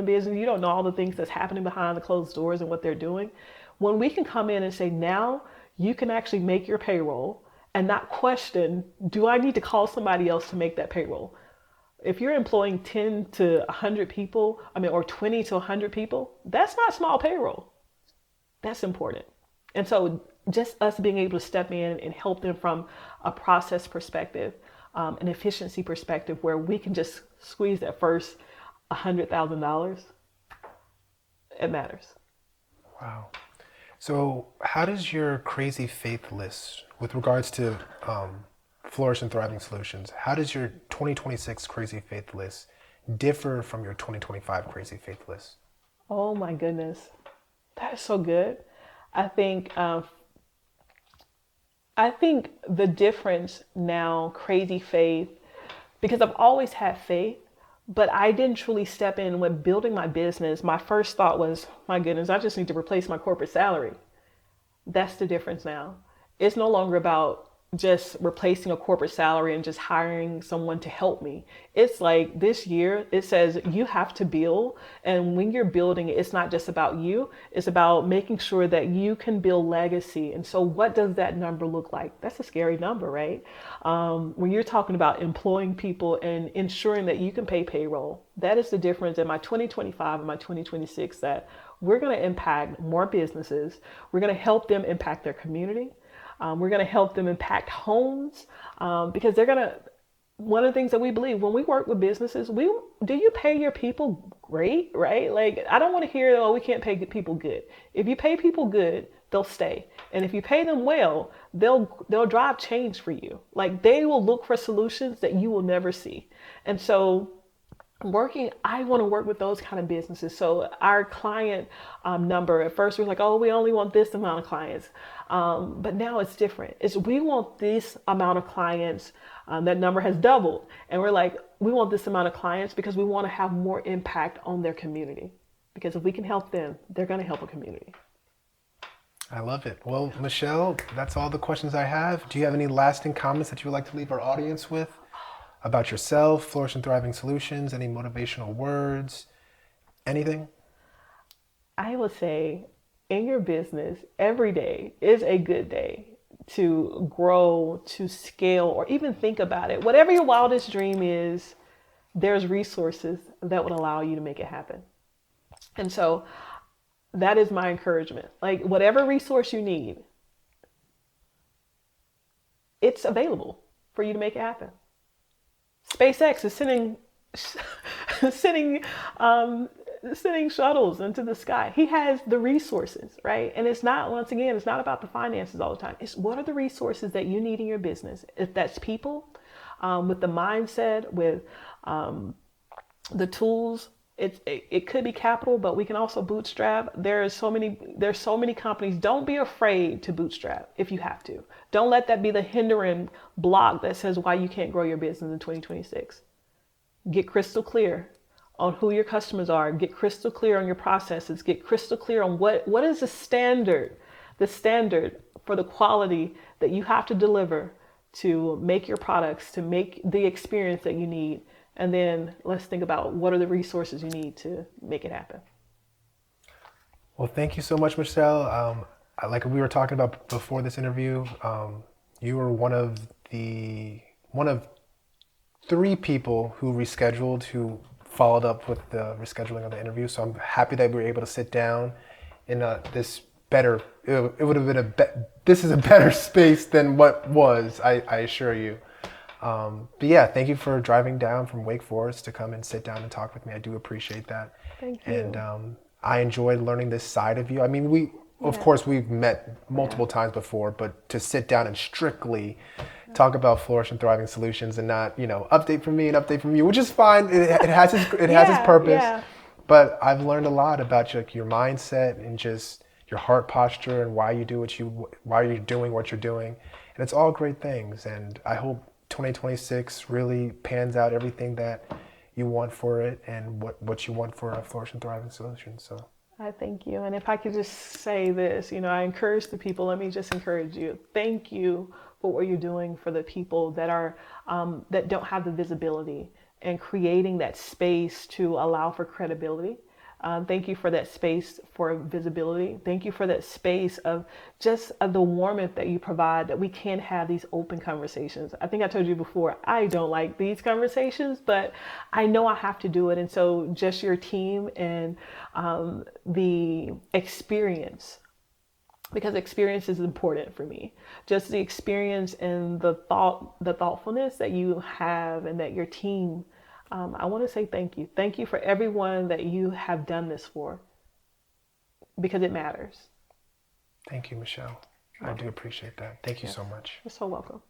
business, you don't know all the things that's happening behind the closed doors and what they're doing. When we can come in and say, now you can actually make your payroll and not question, do I need to call somebody else to make that payroll? If you're employing 10 to 100 people, or 20 to 100 people, that's not small payroll. That's important. And so just us being able to step in and help them from a process perspective, an efficiency perspective, where we can just squeeze that first $100,000, it matters. Wow. So how does your crazy faith list with regards to Flourish and Thriving Solutions, how does your 2026 crazy faith list differ from your 2025 crazy faith list? Oh my goodness. That is so good. I think the difference now, crazy faith, because I've always had faith, but I didn't truly step in when building my business. My first thought was, my goodness, I just need to replace my corporate salary. That's the difference now. It's no longer about just replacing a corporate salary and just hiring someone to help me. It's like this year, it says you have to build. And when you're building, it's not just about you. It's about making sure that you can build legacy. And so what does that number look like? That's a scary number, right? When you're talking about employing people and ensuring that you can pay payroll, that is the difference in my 2025 and my 2026, that we're going to impact more businesses. We're going to help them impact their community. We're going to help them impact homes, because one of the things that we believe when we work with businesses, do you pay your people great, right? Like, I don't want to hear, oh, we can't pay people good. If you pay people good, they'll stay. And if you pay them well, they'll drive change for you. Like, they will look for solutions that you will never see. And so I want to work with those kind of businesses. So our client number, at first we were like, oh, we only want this amount of clients. But now it's different. We want this amount of clients. That number has doubled. And we're like, we want this amount of clients because we want to have more impact on their community. Because if we can help them, they're going to help a community. I love it. Well, Michelle, that's all the questions I have. Do you have any lasting comments that you would like to leave our audience with about yourself, Flourish and Thriving Solutions, any motivational words, anything? I would say in your business, every day is a good day to grow, to scale, or even think about it. Whatever your wildest dream is, there's resources that would allow you to make it happen. And so that is my encouragement. Like, whatever resource you need, it's available for you to make it happen. SpaceX is sending shuttles into the sky. He has the resources, right? And it's not about the finances all the time. It's what are the resources that you need in your business? If that's people, with the mindset, with the tools. It could be capital, but we can also bootstrap. There's so many companies. Don't be afraid to bootstrap if you have to. Don't let that be the hindering block that says why you can't grow your business in 2026. Get crystal clear on who your customers are. Get crystal clear on your processes. Get crystal clear on what is the standard for the quality that you have to deliver to make your products, to make the experience that you need. And then let's think about what are the resources you need to make it happen. Well, thank you so much, Michelle. Like we were talking about before this interview, you were one of 3 people who rescheduled, who followed up with the rescheduling of the interview. So I'm happy that we were able to sit down in this better. It would have been this is a better space than what was. I assure you. But yeah, thank you for driving down from Wake Forest to come and sit down and talk with me. I do appreciate that. Thank you. And I enjoyed learning this side of you. I mean, of course, we've met multiple times before, but to sit down and strictly talk about Flourish and Thriving Solutions and not, update from me and update from you, which is fine. It has its purpose. Yeah. But I've learned a lot about your mindset and just your heart posture and why you're doing what you're doing. And it's all great things. And I hope 2026 really pans out everything that you want for it and what you want for a Flourish and Thriving Solution. So I thank you. And if I could just say this, I encourage the people. Let me just encourage you. Thank you for what you're doing for the people that are that don't have the visibility, and creating that space to allow for credibility. Thank you for that space for visibility. Thank you for that space of just the warmth that you provide, that we can have these open conversations. I think I told you before, I don't like these conversations, but I know I have to do it. And so just your team and the experience, because experience is important for me. Just the experience and the thoughtfulness that you have and that your team, I want to say thank you. Thank you for everyone that you have done this for, because it matters. Thank you, Michelle. I do appreciate that. Thank you so much. You're so welcome.